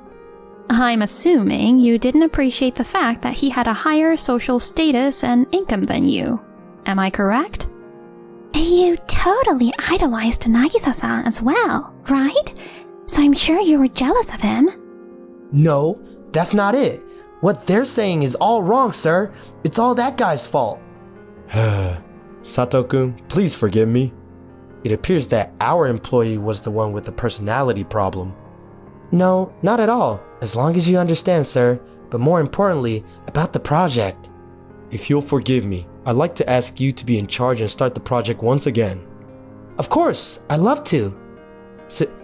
Speaker 7: I'm assuming you didn't appreciate the fact that he had a higher social status and income than you. Am I correct?
Speaker 5: You totally idolized Nagisa-san as well, right? So I'm sure you were jealous of him.
Speaker 10: No, that's not it. What they're saying is all wrong, sir. It's all that guy's fault. Sato-kun, please forgive me. It appears that our employee was the one with the personality problem. No, not at all. As long as you understand, sir. But more importantly, about the project. If you'll forgive me, I'd like to ask you to be in charge and start the project once again. Of course, I'd love to.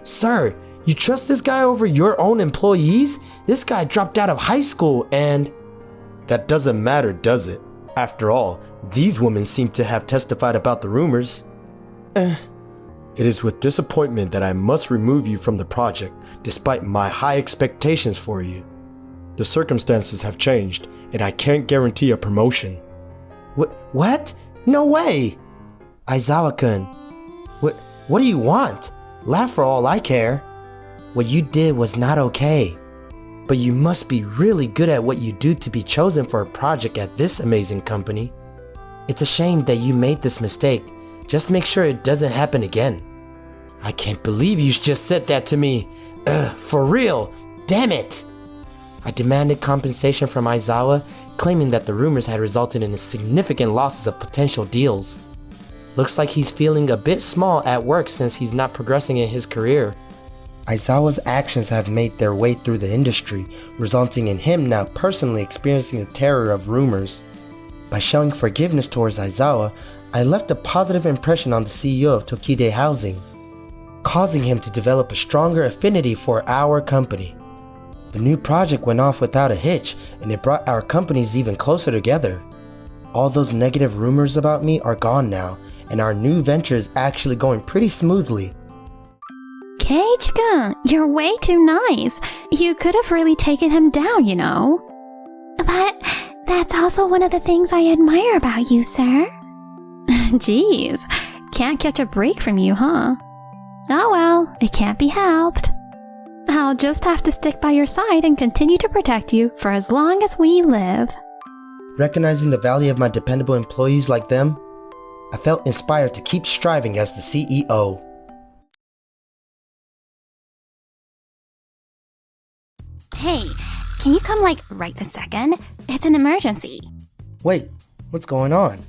Speaker 10: Sir, you trust this guy over your own employees? This guy dropped out of high school and... That doesn't matter, does it? After all, these women seem to have testified about the rumors. It is with disappointment that I must remove you from the project, despite my high expectations for you. The circumstances have changed, and I can't guarantee a promotion. What? No way! Aizawa-kun, what do you want? Laugh for all I care. What you did was not okay. But you must be really good at what you do to be chosen for a project at this amazing company. It's a shame that you made this mistake. Just make sure it doesn't happen again. I can't believe you just said that to me. For real. Damn it. I demanded compensation from Aizawa, claiming that the rumors had resulted in significant losses of potential deals. Looks like he's feeling a bit small at work since he's not progressing in his career. Aizawa's actions have made their way through the industry, resulting in him now personally experiencing the terror of rumors. By showing forgiveness towards Aizawa, I left a positive impression on the CEO of Tokide Housing, causing him to develop a stronger affinity for our company. The new project went off without a hitch, and it brought our companies even closer together. All those negative rumors about me are gone now, and our new venture is actually going pretty smoothly.
Speaker 7: Keiichi-kun, you're way too nice. You could have really taken him down, you know.
Speaker 5: But that's also one of the things I admire about you, sir.
Speaker 7: Jeez, can't catch a break from you, huh? Oh well, it can't be helped. I'll just have to stick by your side and continue to protect you for as long as we live.
Speaker 10: Recognizing the value of my dependable employees like them, I felt inspired to keep striving as the CEO.
Speaker 7: Hey, can you come right this second? It's an emergency.
Speaker 10: Wait, what's going on?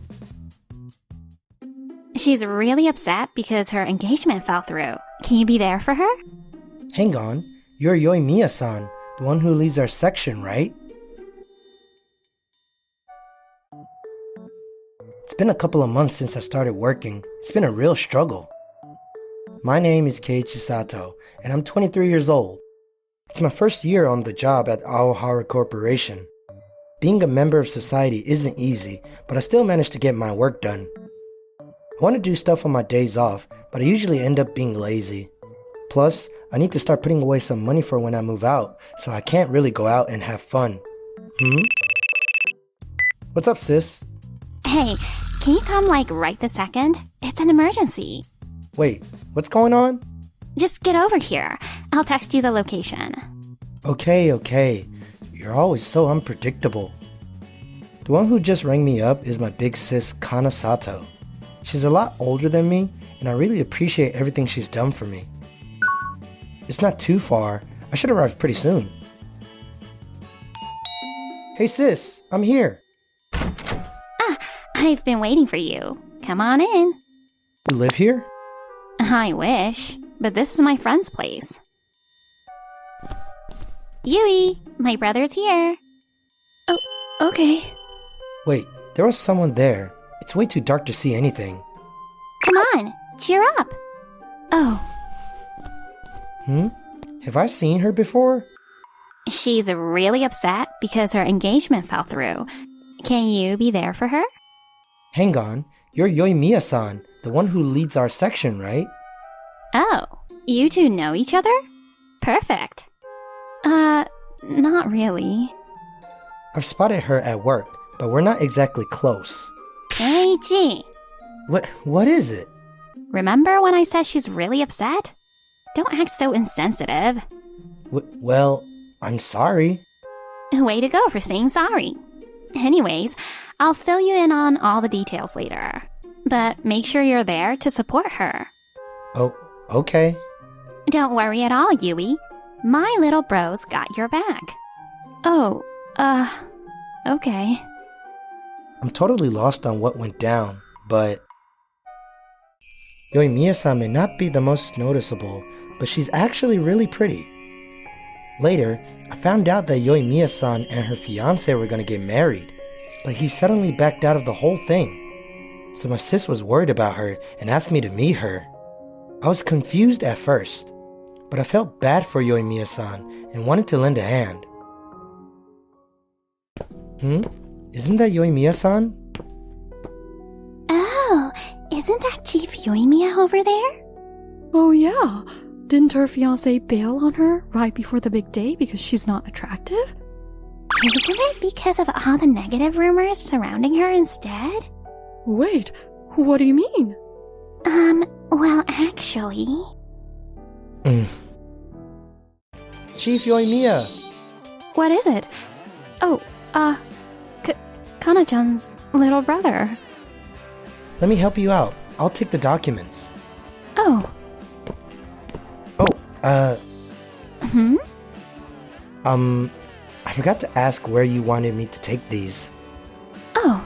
Speaker 7: She's really upset because her engagement fell through. Can you be there for her?
Speaker 10: Hang on, you're Yoimiya-san, the one who leads our section, right? It's been a couple of months since I started working. It's been a real struggle. My name is Keiichi Sato, and I'm 23 years old. It's my first year on the job at AoHaru Corporation. Being a member of society isn't easy, but I still manage to get my work done. I want to do stuff on my days off, but I usually end up being lazy. Plus, I need to start putting away some money for when I move out, so I can't really go out and have fun. What's up, sis?
Speaker 7: Hey, can you come right this second? It's an emergency.
Speaker 10: Wait, what's going on?
Speaker 7: Just get over here. I'll text you the location.
Speaker 10: Okay. You're always so unpredictable. The one who just rang me up is my big sis, Kana Sato. She's a lot older than me, and I really appreciate everything she's done for me. It's not too far. I should arrive pretty soon. Hey sis, I'm here.
Speaker 7: I've been waiting for you. Come on in.
Speaker 10: You live here?
Speaker 7: I wish, but this is my friend's place. Yui, my brother's here. Oh, okay.
Speaker 10: Wait, there was someone there. It's way too dark to see anything.
Speaker 5: Come on, cheer up.
Speaker 7: Oh,
Speaker 10: Have I seen her before?
Speaker 7: she's really upset because her engagement fell through. Can you be there for her?
Speaker 10: Hang on, you're Yoimiya-san, the one who leads our section, right?
Speaker 7: Oh, you two know each other? Perfect. Not really.
Speaker 10: I've spotted her at work, but we're not exactly close.
Speaker 7: Keiichi,
Speaker 10: What is it?
Speaker 7: remember when I said she's really upset? Don't act so insensitive.
Speaker 10: Well, I'm sorry.
Speaker 7: Way to go for saying sorry. Anyways, I'll fill you in on all the details later. But make sure you're there to support her.
Speaker 10: Oh, okay.
Speaker 7: Don't worry at all, Yui. My little bro's got your back. Oh, okay.
Speaker 10: I'm totally lost on what went down, but Yoimiya-san may not be the most noticeable, but she's actually really pretty. Later, I found out that Yoimiya-san and her fiancé were gonna get married, but he suddenly backed out of the whole thing. So my sis was worried about her and asked me to meet her. I was confused at first, but I felt bad for Yoimiya-san and wanted to lend a hand. Isn't that Yoimiya-san?
Speaker 5: Oh, isn't that Chief Yoimiya over there?
Speaker 9: oh yeah. Didn't her fiancé bail on her right before the big day because she's not attractive?
Speaker 5: Isn't it because of all the negative rumors surrounding her instead?
Speaker 9: Wait, what do you mean?
Speaker 5: Well, actually...
Speaker 10: Chief Yoimiya!
Speaker 7: What is it? Oh, Kana-chan's little brother.
Speaker 10: Let me help you out. I'll take the documents.
Speaker 7: Oh,
Speaker 10: I forgot to ask where you wanted me to take these.
Speaker 7: oh.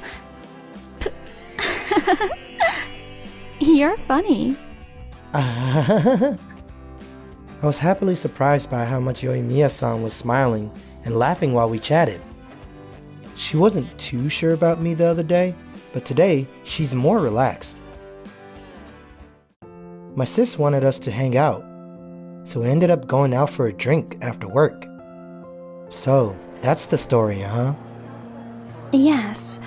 Speaker 7: You're funny.
Speaker 10: I was happily surprised by how much Yoimiya-san was smiling and laughing while we chatted. She wasn't too sure about me the other day, but today she's more relaxed. My sis wanted us to hang out, so we ended up going out for a drink after work. So, that's the story, huh?
Speaker 7: Yes.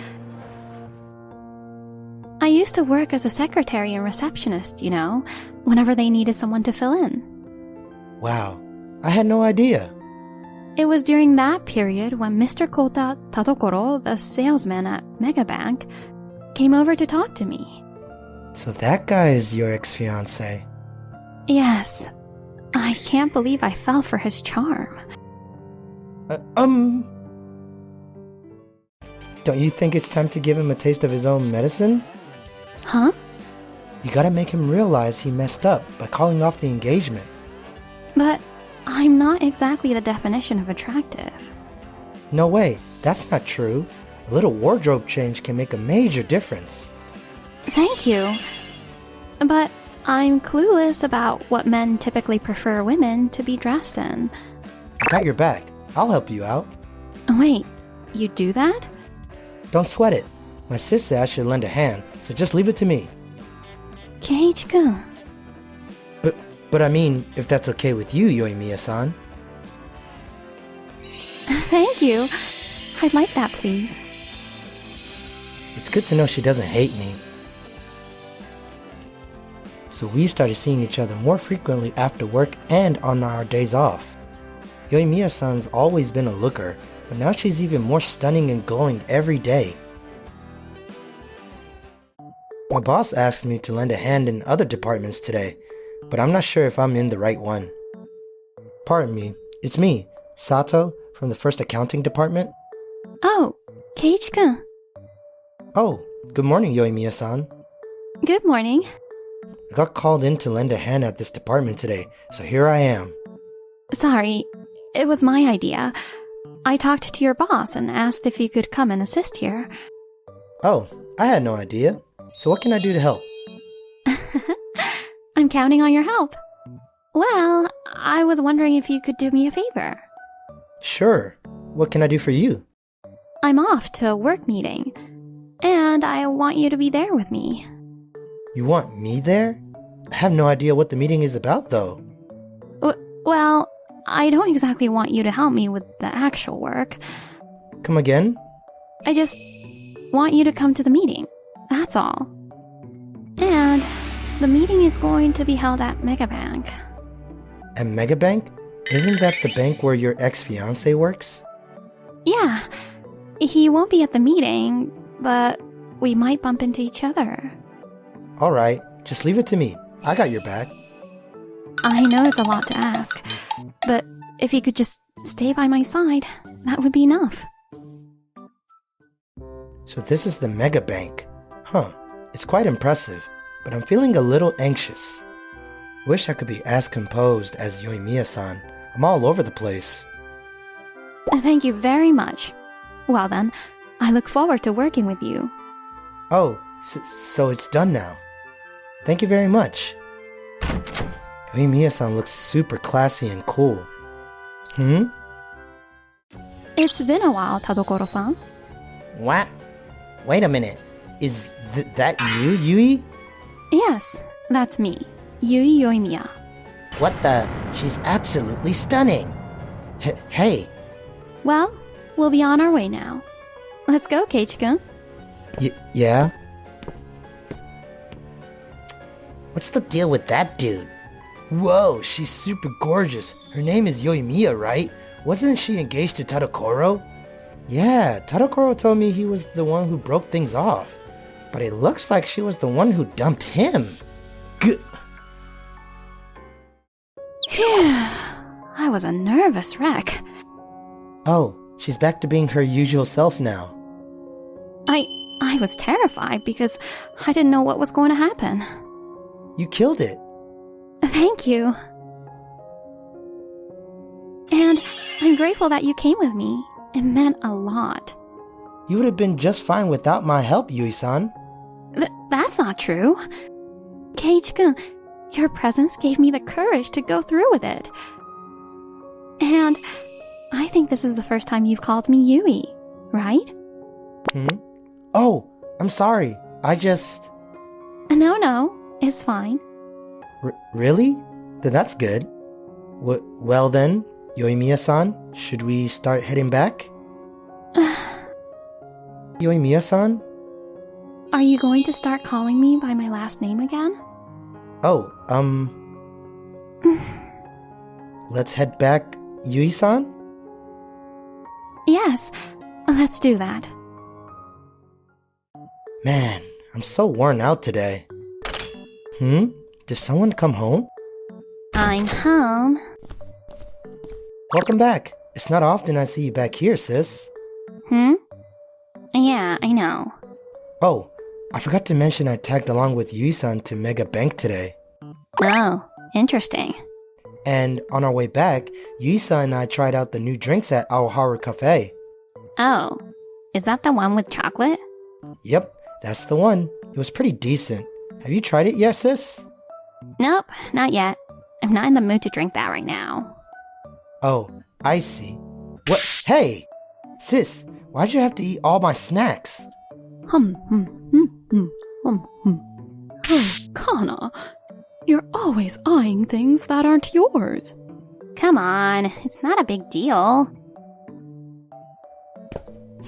Speaker 7: I used to work as a secretary and receptionist, you know, whenever they needed someone to fill in.
Speaker 10: Wow, I had no idea.
Speaker 7: It was during that period when Mr. Kota Tadokoro, the salesman at Megabank, came over to talk to me.
Speaker 10: So that guy is your ex-fiancé.
Speaker 7: Yes. I can't believe I fell for his charm.
Speaker 10: Don't you think it's time to give him a taste of his own medicine?
Speaker 7: Huh?
Speaker 10: You gotta make him realize he messed up by calling off the engagement.
Speaker 7: But I'm not exactly the definition of attractive.
Speaker 10: No way, that's not true. A little wardrobe change can make a major difference.
Speaker 7: Thank you. But I'm clueless about what men typically prefer women to be dressed in.
Speaker 10: I got your back. I'll help you out.
Speaker 7: Wait, you do that?
Speaker 10: Don't sweat it. My sis said I should lend a hand, so just leave it to me.
Speaker 7: Keiichi-kun.
Speaker 10: But I mean, if that's okay with you, Yoimiya-san.
Speaker 7: Thank you. I'd like that, please.
Speaker 10: It's good to know she doesn't hate me. So we started seeing each other more frequently after work and on our days off. Yoimiya-san's always been a looker, but now she's even more stunning and glowing every day. My boss asked me to lend a hand in other departments today, but I'm not sure if I'm in the right one. Pardon me, it's me, Sato, from the first accounting department.
Speaker 7: Oh, Keiichi-kun.
Speaker 10: Oh, good morning, Yoimiya-san.
Speaker 7: Good morning.
Speaker 10: I got called in to lend a hand at this department today, so here I am.
Speaker 7: Sorry, it was my idea. I talked to your boss and asked if you could come and assist here.
Speaker 10: Oh, I had no idea. So what can I do to help?
Speaker 7: I'm counting on your help. Well, I was wondering if you could do me a favor.
Speaker 10: Sure. What can I do for you?
Speaker 7: I'm off to a work meeting, and I want you to be there with me.
Speaker 10: You want me there? I have no idea what the meeting is about, though.
Speaker 7: Well, I don't exactly want you to help me with the actual work.
Speaker 10: Come again?
Speaker 7: I just want you to come to the meeting. That's all. And the meeting is going to be held at Megabank.
Speaker 10: At Megabank? Isn't that the bank where your ex-fiancé works?
Speaker 7: Yeah, he won't be at the meeting, but we might bump into each other.
Speaker 10: Alright, just leave it to me. I got your back.
Speaker 7: I know it's a lot to ask, but if you could just stay by my side, that would be enough.
Speaker 10: So this is the Megabank. Huh, it's quite impressive, but I'm feeling a little anxious. Wish I could be as composed as Yoimiya-san. I'm all over the place.
Speaker 7: Thank you very much. Well then, I look forward to working with you.
Speaker 10: Oh, so it's done now. Thank you very much. Yoimiya-san looks super classy and cool.
Speaker 7: It's been a while, Tadokoro-san.
Speaker 10: What? Wait a minute. Is that you, Yui?
Speaker 7: Yes, that's me, Yui Yoimiya.
Speaker 10: What the? She's absolutely stunning. Hey.
Speaker 7: Well, we'll be on our way now. Let's go, Keiichi-kun.
Speaker 10: Yeah? What's the deal with that dude? Whoa, she's super gorgeous. Her name is Yoimiya, right? Wasn't she engaged to Tadokoro? Yeah, Tadokoro told me he was the one who broke things off. But it looks like she was the one who dumped him.
Speaker 7: Phew, I was a nervous wreck.
Speaker 10: Oh, she's back to being her usual self now.
Speaker 7: I was terrified because I didn't know what was going to happen.
Speaker 10: You killed it.
Speaker 7: Thank you. And I'm grateful that you came with me. It meant a lot.
Speaker 10: You would have been just fine without my help, Yui-san.
Speaker 7: That's not true. Keiichi-kun, your presence gave me the courage to go through with it. And I think this is the first time you've called me Yui, right?
Speaker 10: Oh, I'm sorry. I just...
Speaker 7: No, it's fine.
Speaker 10: Really? Then that's good. Well then, Yoimiya-san, should we start heading back? Yoimiya-san?
Speaker 7: Are you going to start calling me by my last name again?
Speaker 10: Oh, let's head back, Yui-san?
Speaker 7: Yes, let's do that.
Speaker 10: Man, I'm so worn out today. Did someone come home?
Speaker 7: I'm home.
Speaker 10: Welcome back. It's not often I see you back here, sis.
Speaker 7: Yeah, I know.
Speaker 10: Oh, I forgot to mention I tagged along with Yui-san to Mega Bank today.
Speaker 7: Oh, interesting.
Speaker 10: And on our way back, Yui-san and I tried out the new drinks at AoHaru Cafe.
Speaker 7: Oh, is that the one with chocolate?
Speaker 10: Yep, that's the one. It was pretty decent. Have you tried it yet, sis?
Speaker 7: Nope, not yet. I'm not in the mood to drink that right now.
Speaker 10: Oh, I see. What? Hey! Sis, why'd you have to eat all my snacks?
Speaker 9: Oh, Kana, you're always eyeing things that aren't yours.
Speaker 7: Come on, it's not a big deal.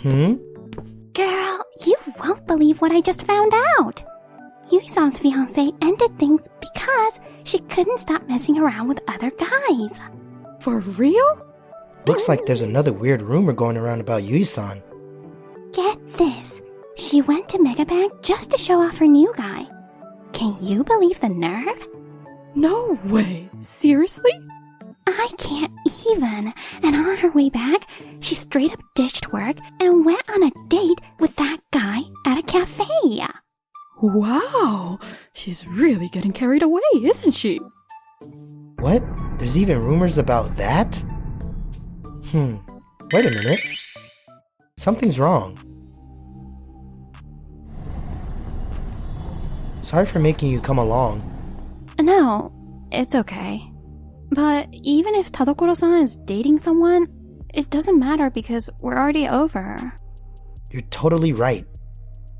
Speaker 7: Girl, you won't believe what I just found out. Yui-san's fiancé ended things because she couldn't stop messing around with other guys.
Speaker 9: For real?
Speaker 10: Looks like there's another weird rumor going around about Yui-san.
Speaker 7: Get this. She went to Megabank just to show off her new guy. Can you believe the nerve?
Speaker 9: No way. Seriously?
Speaker 7: I can't even. And on her way back, she straight up ditched work and went on a date with that guy at a cafe.
Speaker 9: Wow. She's really getting carried away, isn't she?
Speaker 10: What? There's even rumors about that? Wait a minute. Something's wrong. Sorry for making you come along.
Speaker 7: No, it's okay. But even if Tadokoro-san is dating someone, it doesn't matter because we're already over.
Speaker 10: You're totally right.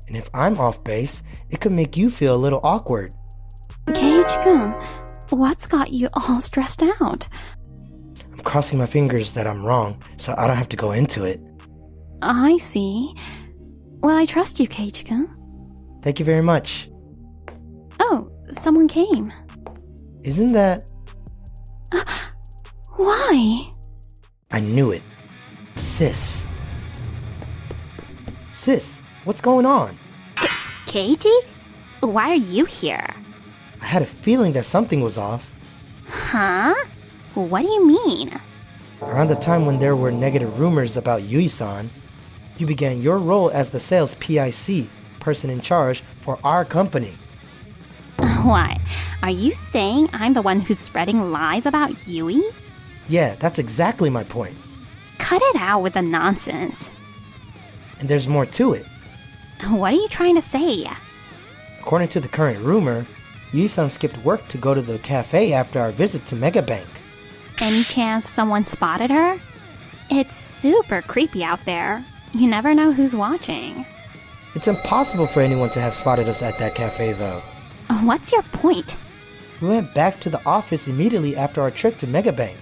Speaker 10: And if I'm off base, it could make you feel a little awkward.
Speaker 7: Keiichi-kun, what's got you all stressed out?
Speaker 10: I'm crossing my fingers that I'm wrong, so I don't have to go into it.
Speaker 7: I see. Well, I trust you, Keiichi-kun.
Speaker 10: Thank you very much.
Speaker 7: Oh, someone came.
Speaker 10: Isn't that...
Speaker 7: Why?
Speaker 10: I knew it. Sis. Sis, what's going on?
Speaker 5: Keiichi? Why are you here?
Speaker 10: I had a feeling that something was off.
Speaker 5: Huh? What do you mean?
Speaker 10: Around the time when there were negative rumors about Yui-san, you began your role as the sales PIC, person in charge, for our company.
Speaker 5: What? Are you saying I'm the one who's spreading lies about Yui?
Speaker 10: Yeah, that's exactly my point.
Speaker 5: Cut it out with the nonsense.
Speaker 10: And there's more to it.
Speaker 5: What are you trying to say?
Speaker 10: According to the current rumor, Yui-san skipped work to go to the cafe after our visit to Mega Bank.
Speaker 5: Any chance someone spotted her? It's super creepy out there. You never know who's watching.
Speaker 10: It's impossible for anyone to have spotted us at that cafe, though.
Speaker 5: What's your point?
Speaker 10: We went back to the office immediately after our trip to Mega Bank.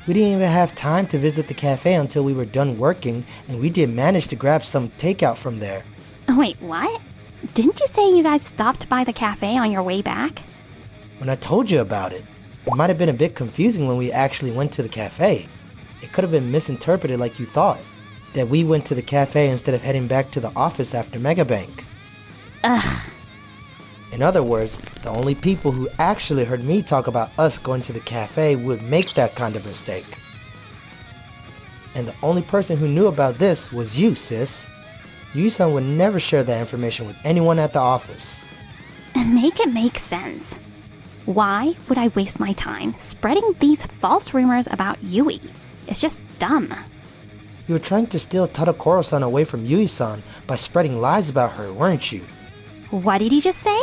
Speaker 10: We didn't even have time to visit the cafe until we were done working, and we did manage to grab some takeout from there.
Speaker 5: Wait, what? Didn't you say you guys stopped by the cafe on your way back?
Speaker 10: When I told you about it, it might have been a bit confusing when we actually went to the cafe. It could have been misinterpreted like you thought, that we went to the cafe instead of heading back to the office after Mega Bank.
Speaker 5: Ugh.
Speaker 10: In other words, the only people who actually heard me talk about us going to the cafe would make that kind of mistake. And the only person who knew about this was you, sis. Yui-san would never share that information with anyone at the office.
Speaker 5: Make it make sense. Why would I waste my time spreading these false rumors about Yui? It's just dumb.
Speaker 10: You were trying to steal Tadokoro-san away from Yui-san by spreading lies about her, weren't you?
Speaker 5: What did he just say?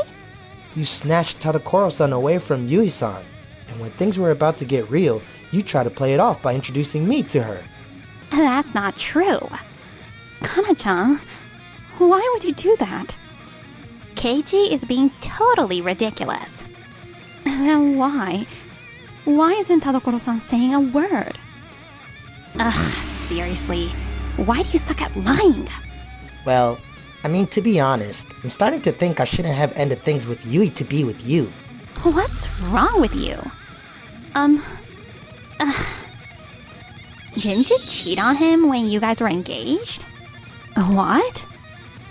Speaker 10: You snatched Tadokoro-san away from Yui-san, and when things were about to get real, you tried to play it off by introducing me to her.
Speaker 5: That's not true.
Speaker 7: Kana-chan, why would you do that?
Speaker 5: Keiichi is being totally ridiculous.
Speaker 7: Then why? Why isn't Tadokoro-san saying a word?
Speaker 5: Ugh, seriously. Why do you suck at lying?
Speaker 10: Well, I mean, to be honest, I'm starting to think I shouldn't have ended things with Yui to be with you.
Speaker 5: What's wrong with you? Didn't you cheat on him when you guys were engaged?
Speaker 7: What?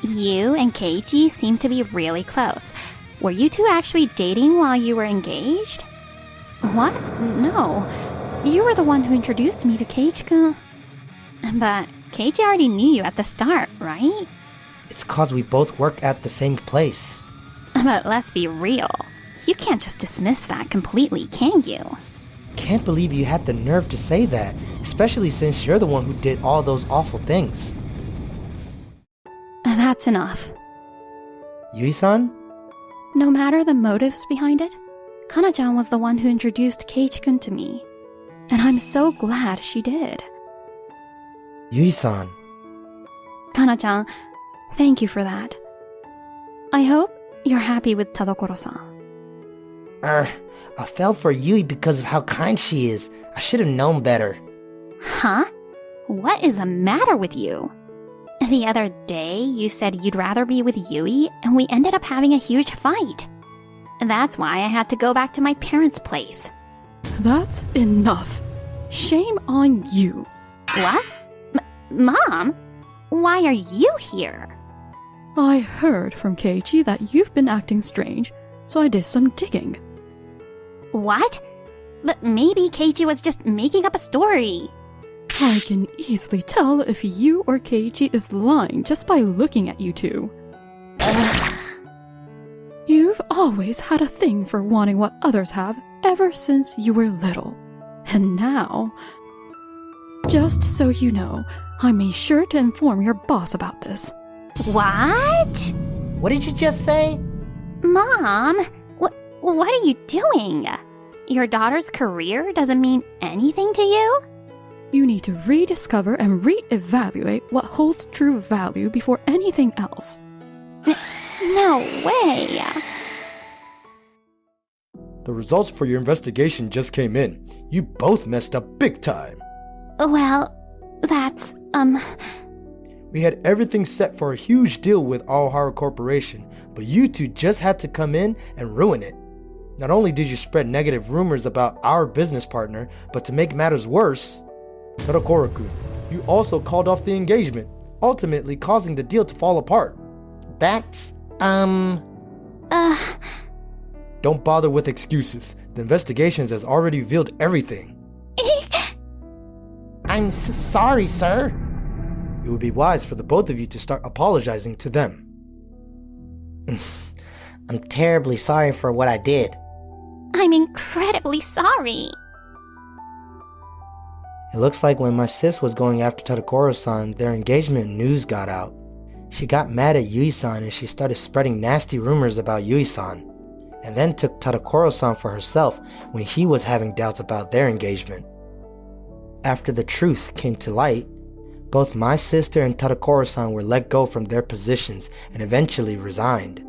Speaker 5: You and Keiichi seem to be really close. Were you two actually dating while you were engaged?
Speaker 7: What? No. You were the one who introduced me to Keiichi-kun.
Speaker 5: But Keiichi already knew you at the start, right?
Speaker 10: It's cause we both work at the same place.
Speaker 5: But let's be real. You can't just dismiss that completely, can you?
Speaker 10: Can't believe you had the nerve to say that, especially since you're the one who did all those awful things.
Speaker 7: That's enough.
Speaker 10: Yui-san?
Speaker 7: No matter the motives behind it, Kana-chan was the one who introduced Keiichi-kun to me. And I'm so glad she did.
Speaker 10: Yui-san.
Speaker 7: Kana-chan, thank you for that. I hope you're happy with Tadokoro-san.
Speaker 10: I fell for Yui because of how kind she is. I should have known better.
Speaker 5: Huh? What is the matter with you? The other day, you said you'd rather be with Yui, and we ended up having a huge fight. That's why I had to go back to my parents' place.
Speaker 9: That's enough. Shame on you.
Speaker 5: What? Mom? Why are you here?
Speaker 9: I heard from Keiichi that you've been acting strange, so I did some digging.
Speaker 5: What? But maybe Keiichi was just making up a story.
Speaker 9: I can easily tell if you or Keiichi is lying just by looking at you two. You've always had a thing for wanting what others have ever since you were little. And now... Just so you know, I made sure to inform your boss about this.
Speaker 5: What?
Speaker 10: What did you just say?
Speaker 5: Mom, what are you doing? Your daughter's career doesn't mean anything to you?
Speaker 9: You need to rediscover and re-evaluate what holds true value before anything else.
Speaker 7: No way!
Speaker 11: The results for your investigation just came in. You both messed up big time.
Speaker 7: Well, that's,
Speaker 11: We had everything set for a huge deal with AoHaru Corporation, but you two just had to come in and ruin it. Not only did you spread negative rumors about our business partner, but to make matters worse, Tadokoro-kun, you also called off the engagement, ultimately causing the deal to fall apart.
Speaker 10: That's,
Speaker 11: Don't bother with excuses. The investigations has already revealed everything.
Speaker 10: I'm sorry, sir.
Speaker 11: It would be wise for the both of you to start apologizing to them.
Speaker 10: I'm terribly sorry for what I did.
Speaker 7: I'm incredibly sorry.
Speaker 10: It looks like when my sis was going after Tadokoro-san, their engagement news got out. She got mad at Yui-san and she started spreading nasty rumors about Yui-san, and then took Tadokoro-san for herself when he was having doubts about their engagement. After the truth came to light, both my sister and Tadokoro-san were let go from their positions and eventually resigned.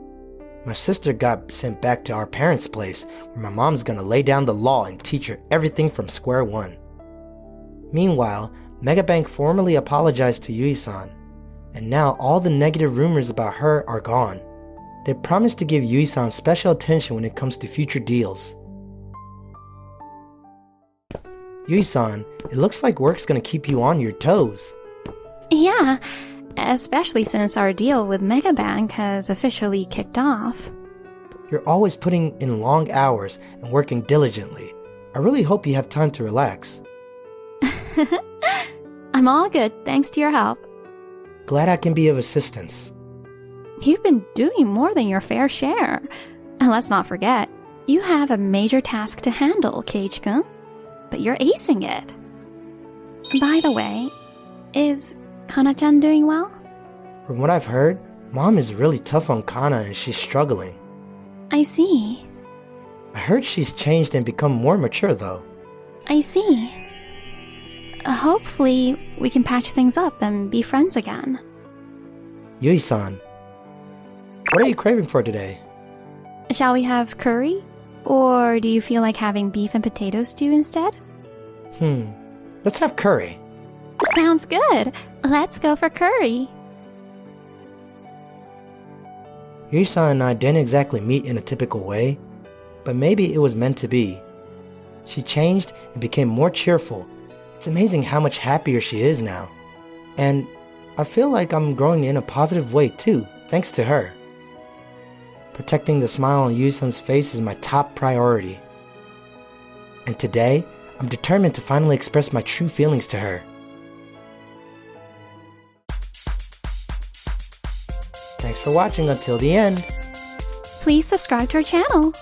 Speaker 10: My sister got sent back to our parents' place, where my mom's gonna lay down the law and teach her everything from square one. Meanwhile, Megabank formally apologized to Yui-san, and now all the negative rumors about her are gone. They promised to give Yui-san special attention when it comes to future deals. Yui-san, it looks like work's gonna keep you on your toes.
Speaker 7: Yeah, especially since our deal with Megabank has officially kicked off.
Speaker 10: You're always putting in long hours and working diligently. I really hope you have time to relax.
Speaker 7: I'm all good, thanks to your help.
Speaker 10: Glad I can be of assistance.
Speaker 7: You've been doing more than your fair share. And let's not forget, you have a major task to handle, Keiichi-kun. But you're acing it. By the way, is Kana-chan doing well?
Speaker 10: From what I've heard, Mom is really tough on Kana and she's struggling.
Speaker 7: I see.
Speaker 10: I heard she's changed and become more mature though.
Speaker 7: I see. Hopefully, we can patch things up and be friends again.
Speaker 10: Yui-san, what are you craving for today?
Speaker 7: Shall we have curry? Or do you feel like having beef and potato stew instead?
Speaker 10: Let's have curry.
Speaker 7: Sounds good. Let's go for curry.
Speaker 10: Yui-san and I didn't exactly meet in a typical way, but maybe it was meant to be. She changed and became more cheerful. It's amazing how much happier she is now. And I feel like I'm growing in a positive way too, thanks to her. Protecting the smile on Yui-san's face is my top priority. And today, I'm determined to finally express my true feelings to her. Thanks for watching until the end.
Speaker 7: Please subscribe to our channel.